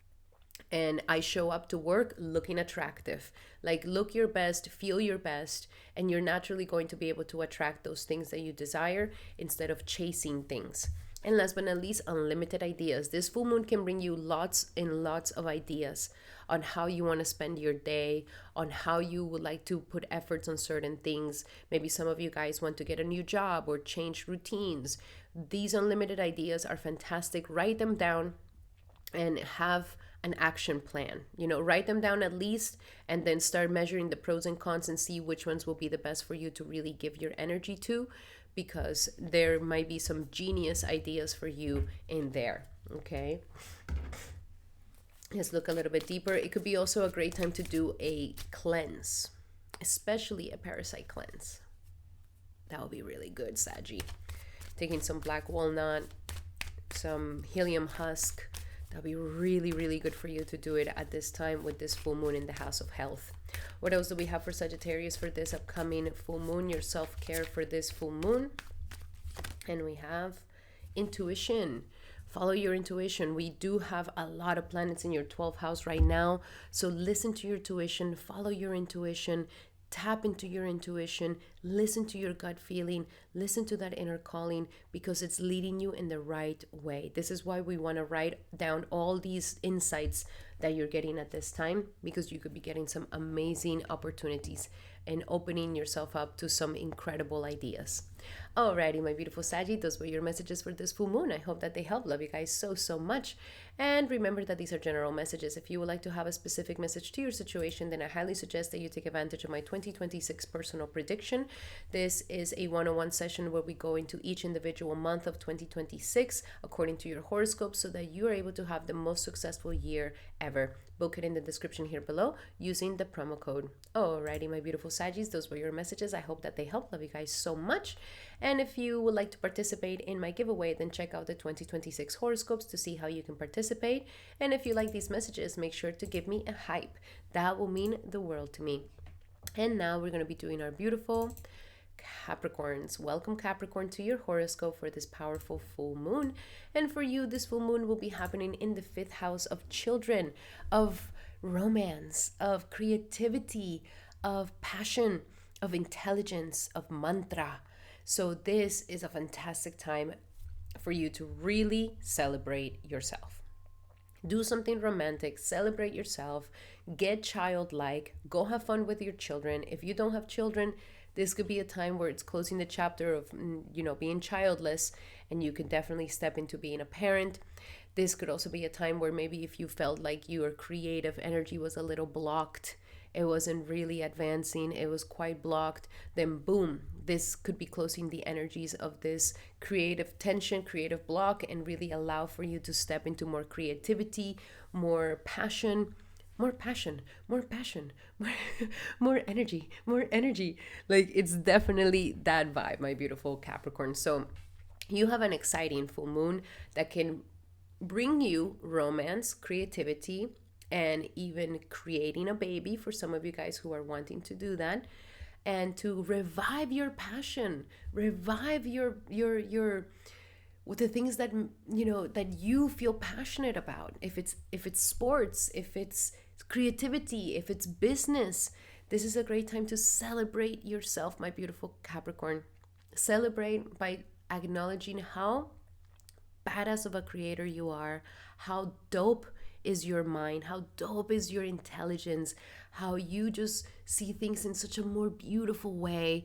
Speaker 1: And I show up to work looking attractive. Like, look your best, feel your best, and you're naturally going to be able to attract those things that you desire instead of chasing things. And last but not least, unlimited ideas. This full moon can bring you lots and lots of ideas on how you want to spend your day, on how you would like to put efforts on certain things. Maybe some of you guys want to get a new job or change routines. These unlimited ideas are fantastic. Write them down and have an action plan. Write them down at least, and then start measuring the pros and cons and see which ones will be the best for you to really give your energy to, because there might be some genius ideas for you in there. Okay. Let's look a little bit deeper. It could be also a great time to do a cleanse, especially a parasite cleanse. That would be really good, Saggy. Taking some black walnut, some helium husk. That'll be really, really good for you to do it at this time with this full moon in the house of health. What else do we have for Sagittarius for this upcoming full moon? Your self-care for this full moon. And we have intuition. Follow your intuition. We do have a lot of planets in your 12th house right now. So listen to your intuition, follow your intuition, tap into your intuition, listen to your gut feeling, listen to that inner calling, because it's leading you in the right way. This is why we want to write down all these insights that you're getting at this time, because you could be getting some amazing opportunities and opening yourself up to some incredible ideas. Alrighty, my beautiful Saggy, those were your messages for this full moon. I hope that they help. Love you guys so, so much. And remember that these are general messages. If you would like to have a specific message to your situation, then I highly suggest that you take advantage of my 2026 personal prediction. This is a one-on-one session where we go into each individual month of 2026 according to your horoscope, so that you are able to have the most successful year ever. Book it in the description here below using the promo code. Alrighty, my beautiful Saggies, those were your messages. I hope that they help. Love you guys so much. And if you would like to participate in my giveaway, then check out the 2026 horoscopes to see how you can participate. And if you like these messages, make sure to give me a hype. That will mean the world to me. And now we're going to be doing our beautiful Capricorns. Welcome, Capricorn, to your horoscope for this powerful full moon. And for you, this full moon will be happening in the 5th house of children, of romance, of creativity, of passion, of intelligence, of mantra. So this is a fantastic time for you to really celebrate yourself. Do something romantic, celebrate yourself, get childlike, go have fun with your children. If you don't have children, this could be a time where it's closing the chapter of, being childless, and you can definitely step into being a parent. This could also be a time where maybe if you felt like your creative energy was a little blocked, it wasn't really advancing, it was quite blocked, then boom, this could be closing the energies of this creative tension, creative block, and really allow for you to step into more creativity, more passion, more passion, more passion, more energy, more energy. Like, it's definitely that vibe, my beautiful Capricorn. So you have an exciting full moon that can bring you romance, creativity, and even creating a baby for some of you guys who are wanting to do that, and to revive your passion, revive your with the things that that you feel passionate about. If it's sports, if it's creativity, if it's business, this is a great time to celebrate yourself, my beautiful Capricorn. Celebrate by acknowledging how badass of a creator you are, how dope is your mind, how dope is your intelligence, how you just see things in such a more beautiful way.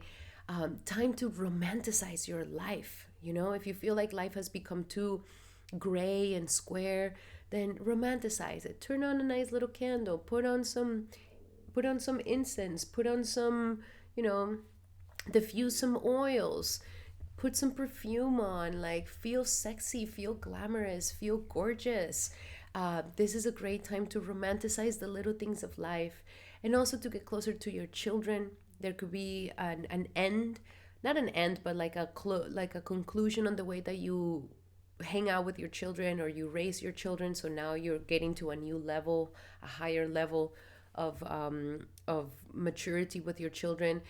Speaker 1: Time to romanticize your life. If you feel like life has become too gray and square, then romanticize it. Turn on a nice little candle, put on some incense, put on some, diffuse some oils, put some perfume on, like feel sexy, feel glamorous, feel gorgeous. This is a great time to romanticize the little things of life, and also to get closer to your children. There could be an end, not an end, but like a conclusion on the way that you hang out with your children or you raise your children. So now you're getting to a new level, a higher level of maturity with your children.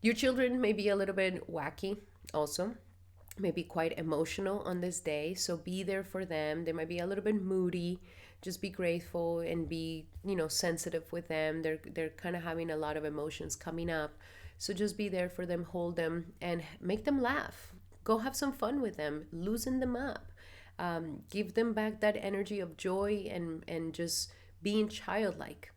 Speaker 1: Your children may be a little bit wacky also, maybe quite emotional on this day, so be there for them. They might be a little bit moody. Just be grateful and be sensitive with them. They're kind of having a lot of emotions coming up, so just be there for them, hold them, and make them laugh. Go have some fun with them, loosen them up, give them back that energy of joy and just being childlike.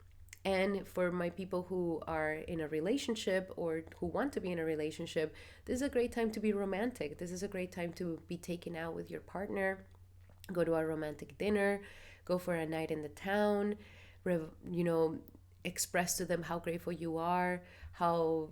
Speaker 1: And for my people who are in a relationship or who want to be in a relationship, this is a great time to be romantic. This is a great time to be taken out with your partner, go to a romantic dinner, go for a night in the town, express to them how grateful you are, how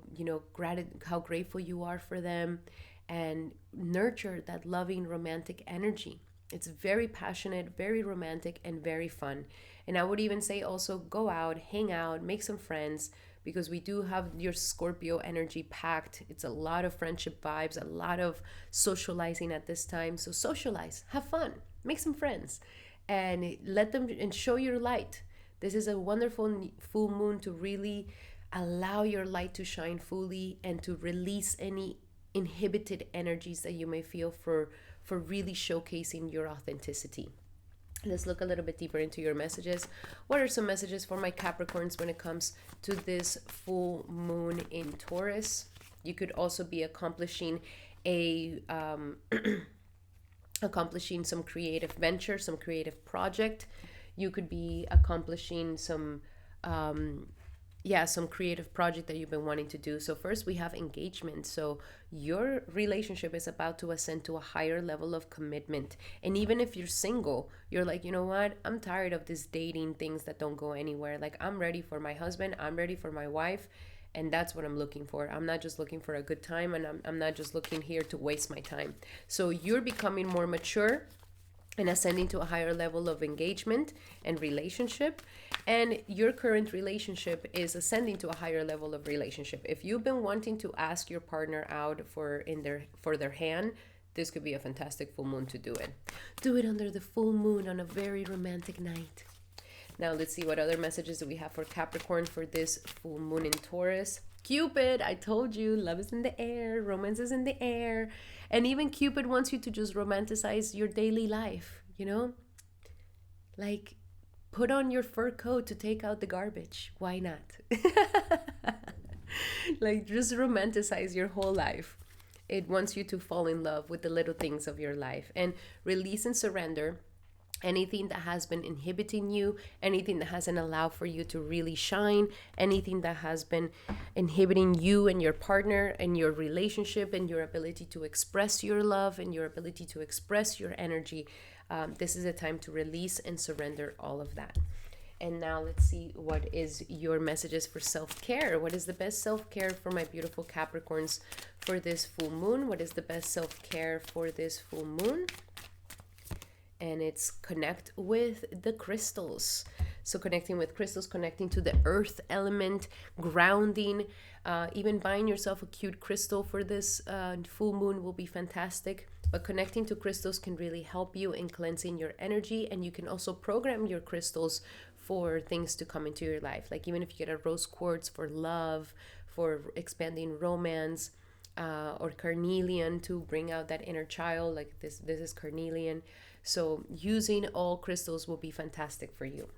Speaker 1: grateful you are for them, and nurture that loving romantic energy. It's very passionate, very romantic, and very fun. And I would even say also go out, hang out, make some friends, because we do have your Scorpio energy packed. It's a lot of friendship vibes, a lot of socializing at this time. So socialize, have fun, make some friends, and let them and show your light. This is a wonderful full moon to really allow your light to shine fully and to release any inhibited energies that you may feel for really showcasing your authenticity. Let's look a little bit deeper into your messages. What are some messages for my Capricorns when it comes to this full moon in Taurus? You could also be accomplishing a accomplishing some creative venture, some creative project. You could be accomplishing some some creative project that you've been wanting to do. So first we have engagement. So your relationship is about to ascend to a higher level of commitment. And even if you're single, you're like, you know what? I'm tired of this dating things that don't go anywhere. Like, I'm ready for my husband. I'm ready for my wife. And that's what I'm looking for. I'm not just looking for a good time, and I'm not just looking here to waste my time. So you're becoming more mature and ascending to a higher level of engagement and relationship, and your current relationship is ascending to a higher level of relationship. If you've been wanting to ask your partner out for their hand, this could be a fantastic full moon to do it. Do it under the full moon on a very romantic night. Now let's see what other messages do we have for Capricorn for this full moon in Taurus. Cupid, I told you, love is in the air, romance is in the air. And even Cupid wants you to just romanticize your daily life, you know? Like, put on your fur coat to take out the garbage. Why not? Like, just romanticize your whole life. It wants you to fall in love with the little things of your life and release and surrender anything that has been inhibiting you, anything that hasn't allowed for you to really shine, anything that has been inhibiting you and your partner and your relationship and your ability to express your love and your ability to express your energy. This is a time to release and surrender all of that. And now let's see what is your messages for self-care. What is the best self-care for my beautiful Capricorns for this full moon? What is the best self-care for this full moon? And it's connect with the crystals. So connecting with crystals, connecting to the earth element, grounding, even buying yourself a cute crystal for this full moon will be fantastic. But connecting to crystals can really help you in cleansing your energy, and you can also program your crystals for things to come into your life. Like, even if you get a rose quartz for love, for expanding romance, or carnelian to bring out that inner child, like this is carnelian. So using all crystals will be fantastic for you.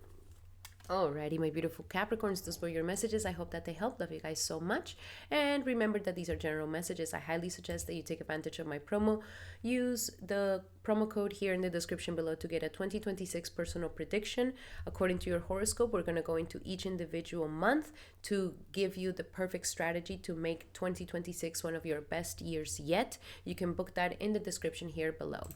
Speaker 1: Alrighty, my beautiful Capricorns, those were your messages. I hope that they help. Love you guys so much. And remember that these are general messages. I highly suggest that you take advantage of my promo. Use the promo code here in the description below to get a 2026 personal prediction. According to your horoscope, we're going to go into each individual month to give you the perfect strategy to make 2026 one of your best years yet. You can book that in the description here below.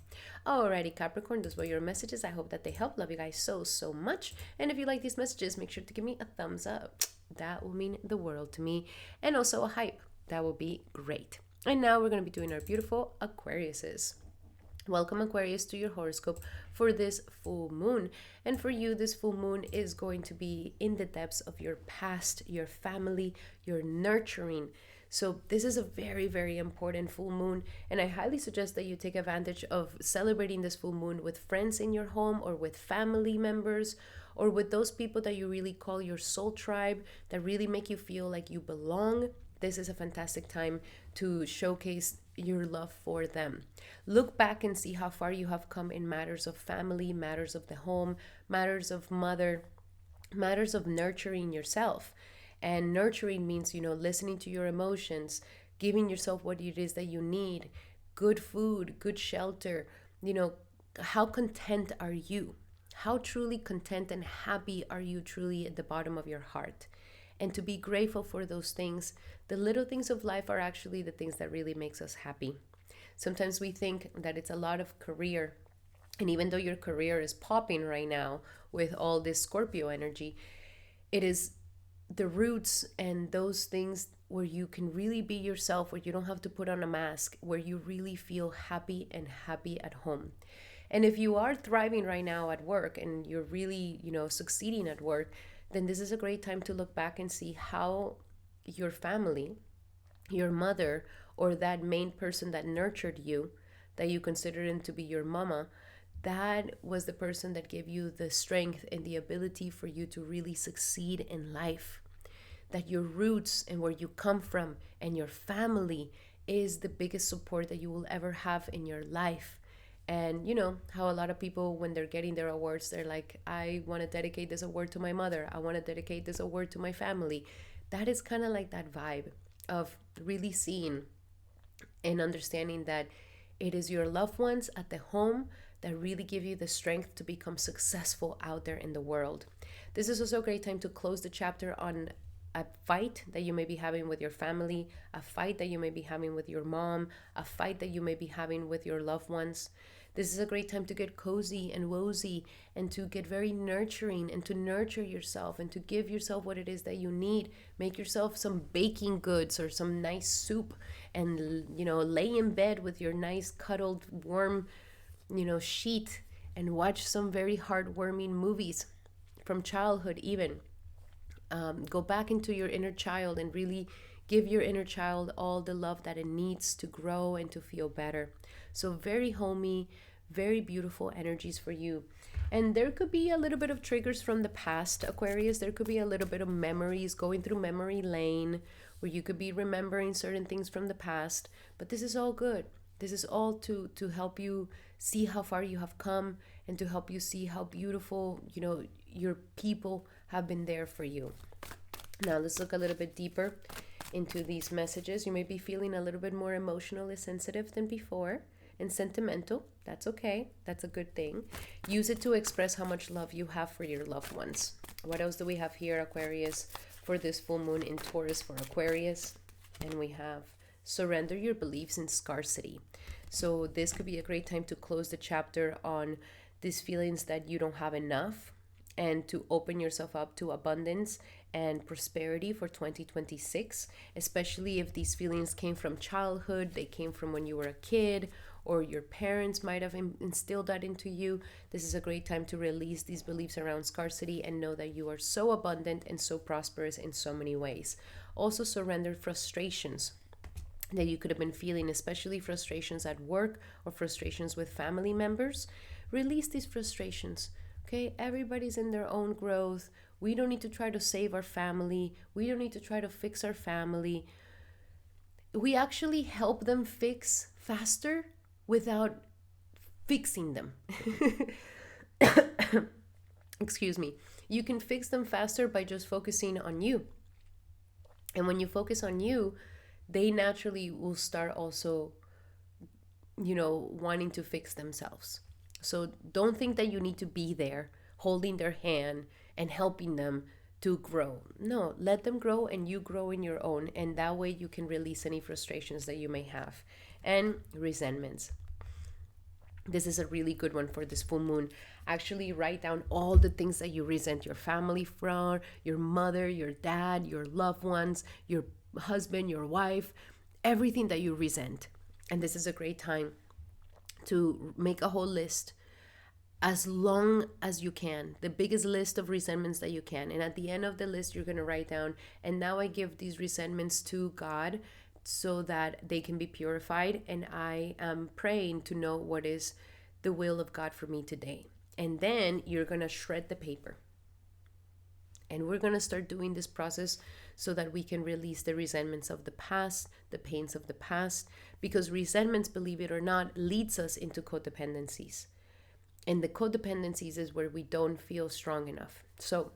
Speaker 1: Alrighty, Capricorn, those were your messages. I hope that they help. Love you guys so much. And if you like these messages, make sure to give me a thumbs up. That will mean the world to me. And also a hype. That will be great. And now we're going to be doing our beautiful Aquariuses. Welcome, Aquarius, to your horoscope for this full moon. And for you, this full moon is going to be in the depths of your past, your family, your nurturing. So this is a very, very important full moon. And I highly suggest that you take advantage of celebrating this full moon with friends in your home, or with family members, or with those people that you really call your soul tribe, that really make you feel like you belong. This is a fantastic time to showcase your love for them. Look back and see how far you have come in matters of family, matters of the home, matters of mother, matters of nurturing yourself. And nurturing means, listening to your emotions, giving yourself what it is that you need, good food, good shelter. How content are you? How truly content and happy are you truly at the bottom of your heart? And to be grateful for those things. The little things of life are actually the things that really makes us happy. Sometimes we think that it's a lot of career. And even though your career is popping right now with all this Scorpio energy, it is the roots and those things where you can really be yourself, where you don't have to put on a mask, where you really feel happy and happy at home. And if you are thriving right now at work and you're really, succeeding at work, then this is a great time to look back and see how your family, your mother, or that main person that nurtured you, that you considered him to be your mama, that was the person that gave you the strength and the ability for you to really succeed in life. That your roots and where you come from and your family is the biggest support that you will ever have in your life. And you know how a lot of people, when they're getting their awards, they're like, I want to dedicate this award to my mother, I want to dedicate this award to my family. That is kind of like that vibe of really seeing and understanding that it is your loved ones at the home that really give you the strength to become successful out there in the world. This is also a great time to close the chapter on a fight that you may be having with your family, a fight that you may be having with your mom, a fight that you may be having with your loved ones. This is a great time to get cozy and woozy and to get very nurturing and to nurture yourself and to give yourself what it is that you need. Make yourself some baking goods or some nice soup and, you know, lay in bed with your nice cuddled warm, you know, sheet and watch some very heartwarming movies from childhood even. Go back into your inner child and really give your inner child all the love that it needs to grow and to feel better. So very homey, very beautiful energies for you. And there could be a little bit of triggers from the past, Aquarius. There could be a little bit of memories, going through memory lane, where you could be remembering certain things from the past. But this is all good. This is all to help you see how far you have come and to help you see how beautiful, you know, your people have been there for you. Now let's look a little bit deeper into these messages. You may be feeling a little bit more emotionally sensitive than before and sentimental. That's okay. That's a good thing. Use it to express how much love you have for your loved ones. What else do we have here, Aquarius, for this full moon in Taurus for Aquarius? And we have surrender your beliefs in scarcity. So this could be a great time to close the chapter on these feelings that you don't have enough and to open yourself up to abundance and prosperity for 2026, especially if these feelings came from childhood, they came from when you were a kid, or your parents might have instilled that into you. This is a great time to release these beliefs around scarcity and know that you are so abundant and so prosperous in so many ways. Also surrender frustrations that you could have been feeling, especially frustrations at work or frustrations with family members. Release these frustrations. Okay, everybody's in their own growth. We don't need to try to save our family. We don't need to try to fix our family. We actually help them fix faster without fixing them. Excuse me. You can fix them faster by just focusing on you. And when you focus on you, they naturally will start also, you know, wanting to fix themselves. So don't think that you need to be there holding their hand and helping them to grow. No, let them grow and you grow in your own. And that way you can release any frustrations that you may have. And resentments. This is a really good one for this full moon. Actually write down all the things that you resent your family from, your mother, your dad, your loved ones, your husband, your wife, everything that you resent. And this is a great time to make a whole list, as long as you can, the biggest list of resentments that you can. And at the end of the list, you're going to write down, and now I give these resentments to God so that they can be purified. And I am praying to know what is the will of God for me today. And then you're going to shred the paper. And we're going to start doing this process so that we can release the resentments of the past, the pains of the past, because resentments, believe it or not, leads us into codependencies. And the codependencies is where we don't feel strong enough. So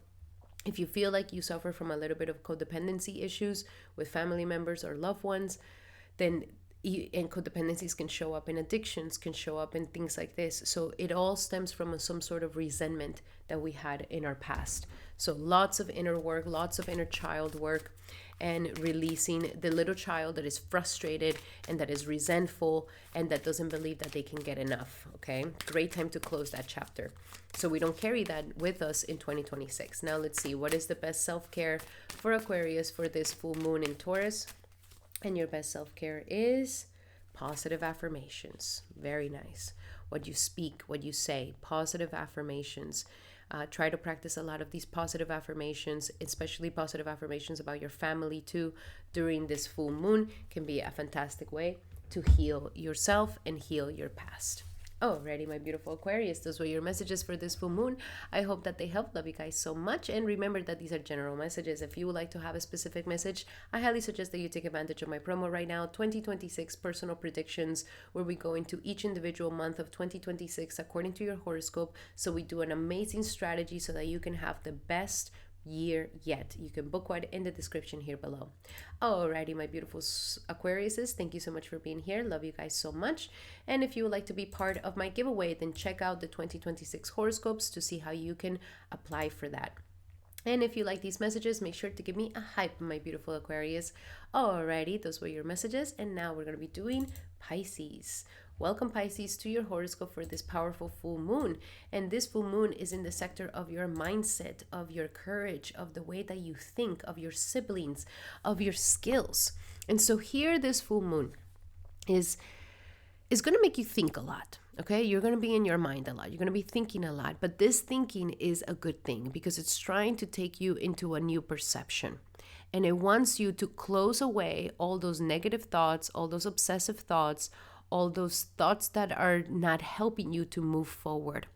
Speaker 1: if you feel like you suffer from a little bit of codependency issues with family members or loved ones, then and codependencies can show up in addictions, can show up in things like this. So it all stems from some sort of resentment that we had in our past. So lots of inner work, lots of inner child work, and releasing the little child that is frustrated and that is resentful and that doesn't believe that they can get enough. Okay, great time to close that chapter so we don't carry that with us in 2026. Now let's see, what is the best self-care for Aquarius for this full moon in Taurus? And your best self-care is positive affirmations. Very nice. What you speak, what you say, positive affirmations. Try to practice a lot of these positive affirmations, especially positive affirmations about your family too during this full moon can be a fantastic way to heal yourself and heal your past. Alrighty, my beautiful Aquarius, those were your messages for this full moon. I hope that they helped. Love you guys so much. And remember that these are general messages. If you would like to have a specific message, I highly suggest that you take advantage of my promo right now, 2026 personal predictions, where we go into each individual month of 2026 according to your horoscope. So we do an amazing strategy so that you can have the best year yet. You can book one in the description here below. Alrighty, my beautiful Aquariuses, thank you so much for being here. Love you guys so much. And if you would like to be part of my giveaway, then check out the 2026 horoscopes to see how you can apply for that. And if you like these messages, make sure to give me a hype, my beautiful Aquarius. Alrighty, those were your messages. And now we're going to be doing Pisces. Welcome, Pisces, to your horoscope for this powerful full moon. And this full moon is in the sector of your mindset, of your courage, of the way that you think, of your siblings, of your skills. And so here, this full moon is going to make you think a lot. Okay, you're going to be in your mind a lot. You're going to be thinking a lot. But this thinking is a good thing because it's trying to take you into a new perception. And it wants you to close away all those negative thoughts, all those obsessive thoughts, all those thoughts that are not helping you to move forward.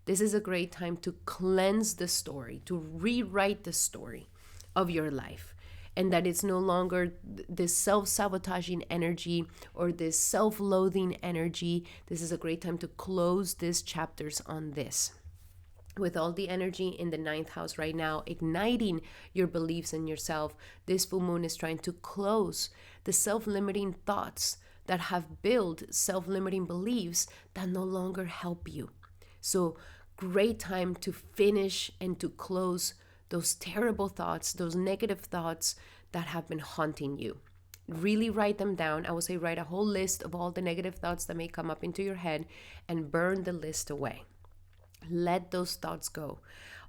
Speaker 1: This is a great time to cleanse the story, to rewrite the story of your life. And that it's no longer this self-sabotaging energy or this self-loathing energy. This is a great time to close these chapters on this. With all the energy in the 9th house right now, igniting your beliefs in yourself, this full moon is trying to close the self-limiting thoughts that have built self-limiting beliefs that no longer help you. So great time to finish and to close those terrible thoughts, those negative thoughts that have been haunting you. Really write them down. I would say write a whole list of all the negative thoughts that may come up into your head and burn the list away. Let those thoughts go.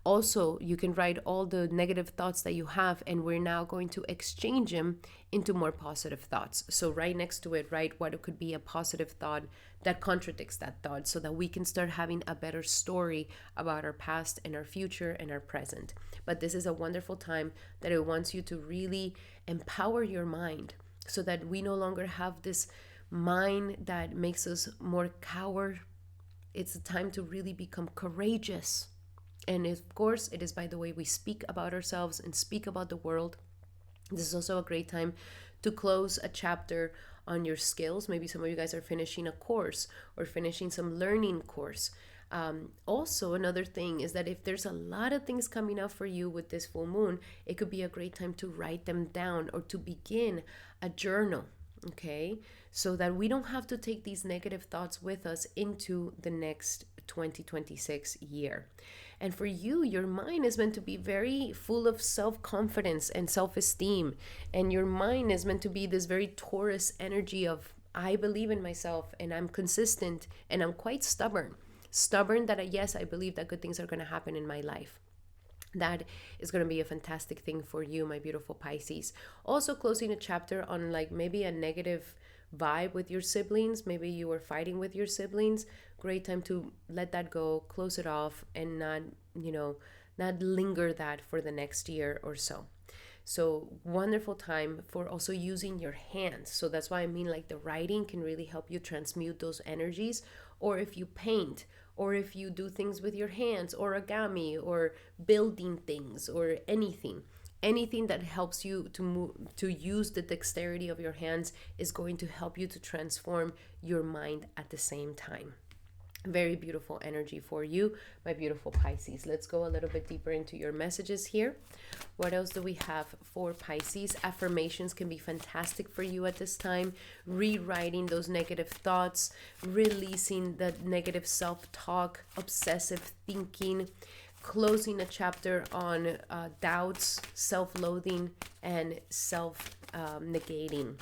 Speaker 1: Also, you can write all the negative thoughts that you have, and we're now going to exchange them into more positive thoughts. So right next to it, write what it could be a positive thought that contradicts that thought so that we can start having a better story about our past and our future and our present. But this is a wonderful time that it wants you to really empower your mind so that we no longer have this mind that makes us more coward. It's a time to really become courageous. And of course, it is by the way we speak about ourselves and speak about the world. This is also a great time to close a chapter on your skills. Maybe some of you guys are finishing a course or finishing some learning course. Also, another thing is that if there's a lot of things coming up for you with this full moon, it could be a great time to write them down or to begin a journal. Okay, so that we don't have to take these negative thoughts with us into the next 2026 year. And for you, your mind is meant to be very full of self-confidence and self-esteem. And your mind is meant to be this very Taurus energy of, I believe in myself and I'm consistent and I'm quite stubborn. Stubborn that, yes, I believe that good things are going to happen in my life. That is going to be a fantastic thing for you, my beautiful Pisces. Also closing a chapter on like maybe a negative vibe with your siblings. Maybe you were fighting with your siblings. Great time to let that go, close it off, and not linger that for the next year or so. So wonderful time for also using your hands. So that's why I mean like the writing can really help you transmute those energies. Or if you paint, or if you do things with your hands, or origami, or building things, or anything that helps you to use the dexterity of your hands is going to help you to transform your mind at the same time. Very beautiful energy for you, my beautiful Pisces. Let's go a little bit deeper into your messages here. What else do we have for Pisces? Affirmations can be fantastic for you at this time. Rewriting those negative thoughts, releasing the negative self-talk, obsessive thinking, closing a chapter on doubts, self-loathing, and self-negating.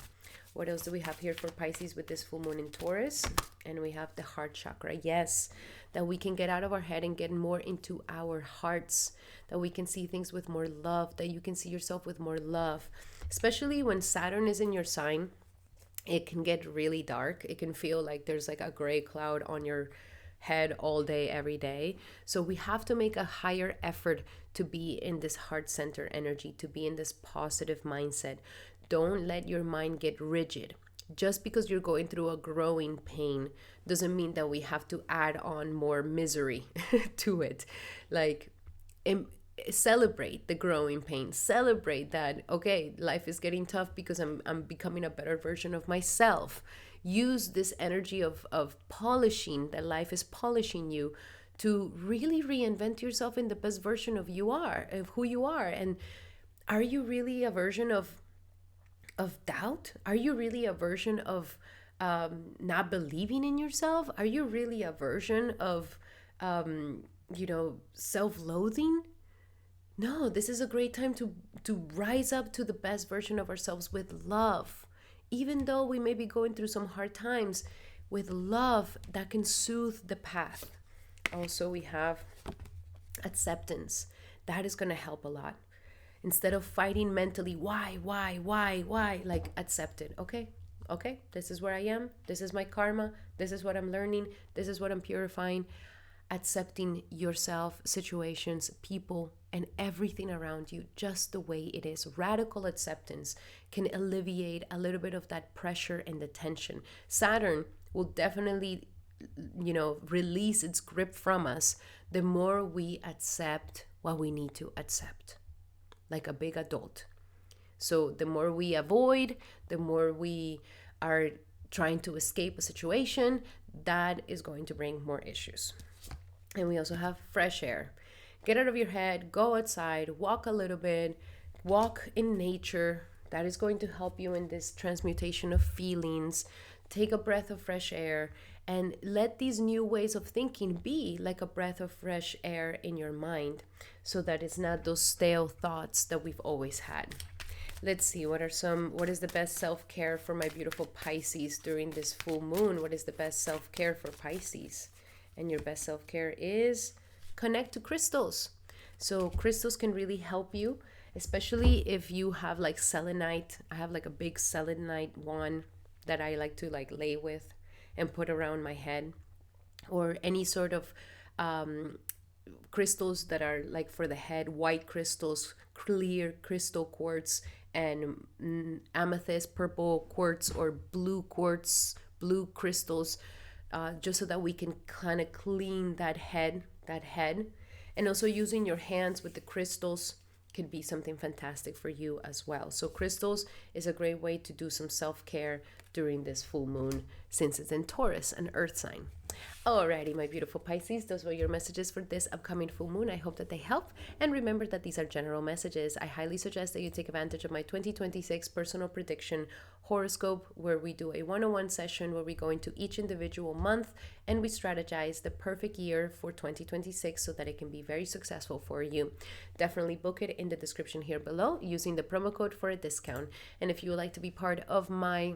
Speaker 1: What else do we have here for Pisces with this full moon in Taurus? And we have the heart chakra. Yes, that we can get out of our head and get more into our hearts, that we can see things with more love, that you can see yourself with more love. Especially when Saturn is in your sign, it can get really dark. It can feel like there's like a gray cloud on your head all day, every day. So we have to make a higher effort to be in this heart center energy, to be in this positive mindset. Don't let your mind get rigid. Just because you're going through a growing pain doesn't mean that we have to add on more misery to it. Like, celebrate the growing pain. Celebrate that, okay, life is getting tough because I'm becoming a better version of myself. Use this energy of polishing, that life is polishing you, to really reinvent yourself in the best version of who you are. And are you really a version of doubt? Are you really a version of not believing in yourself? Are you really a version of self-loathing? No, this is a great time to rise up to the best version of ourselves with love. Even though we may be going through some hard times, with love that can soothe the path. Also, we have acceptance. That is going to help a lot. Instead of fighting mentally, why, like, accept it. Okay, this is where I am. This is my karma. This is what I'm learning. This is what I'm purifying. Accepting yourself, situations, people, and everything around you just the way it is. Radical acceptance can alleviate a little bit of that pressure and the tension. Saturn will definitely, release its grip from us the more we accept what we need to accept, like a big adult. So the more we avoid, the more we are trying to escape a situation, that is going to bring more issues. And we also have fresh air. Get out of your head, go outside, walk a little bit, walk in nature. That is going to help you in this transmutation of feelings. Take a breath of fresh air and let these new ways of thinking be like a breath of fresh air in your mind, so that it's not those stale thoughts that we've always had. Let's see, what is the best self-care for my beautiful Pisces during this full moon? What is the best self-care for Pisces? And your best self-care is connect to crystals. So crystals can really help you, especially if you have like selenite. I have like a big selenite one that I like to like lay with and put around my head, or any sort of crystals that are like for the head, white crystals, clear crystal quartz, and amethyst, purple quartz, or blue quartz, blue crystals, just so that we can kind of clean that head. And also using your hands with the crystals could be something fantastic for you as well. So crystals is a great way to do some self-care during this full moon, since it's in Taurus, an earth sign. Alrighty, my beautiful Pisces, those were your messages for this upcoming full moon. I hope that they help. And remember that these are general messages. I highly suggest that you take advantage of my 2026 personal prediction horoscope, where we do a one-on-one session where we go into each individual month and we strategize the perfect year for 2026 so that it can be very successful for you. Definitely book it in the description here below using the promo code for a discount. And if you would like to be part of my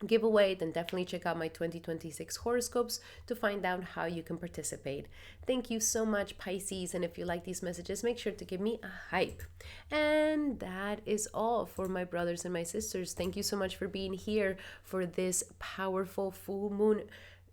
Speaker 1: giveaway, then definitely check out my 2026 horoscopes to find out how you can participate. Thank you so much, Pisces, and if you like these messages, make sure to give me a hype. And that is all for my brothers and my sisters. Thank you so much for being here for this powerful full moon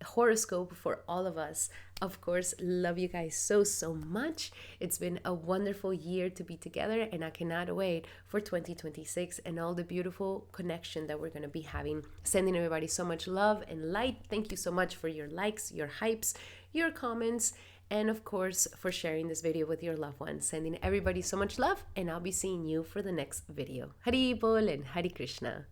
Speaker 1: horoscope for all of us. Of course, love you guys so much. It's been a wonderful year to be together, and I cannot wait for 2026 and all the beautiful connection that we're going to be having. Sending everybody so much love and light. Thank you so much for your likes, your hypes, your comments, and of course for sharing this video with your loved ones. Sending everybody so much love, and I'll be seeing you for the next video. Hari Bol and Hari Krishna.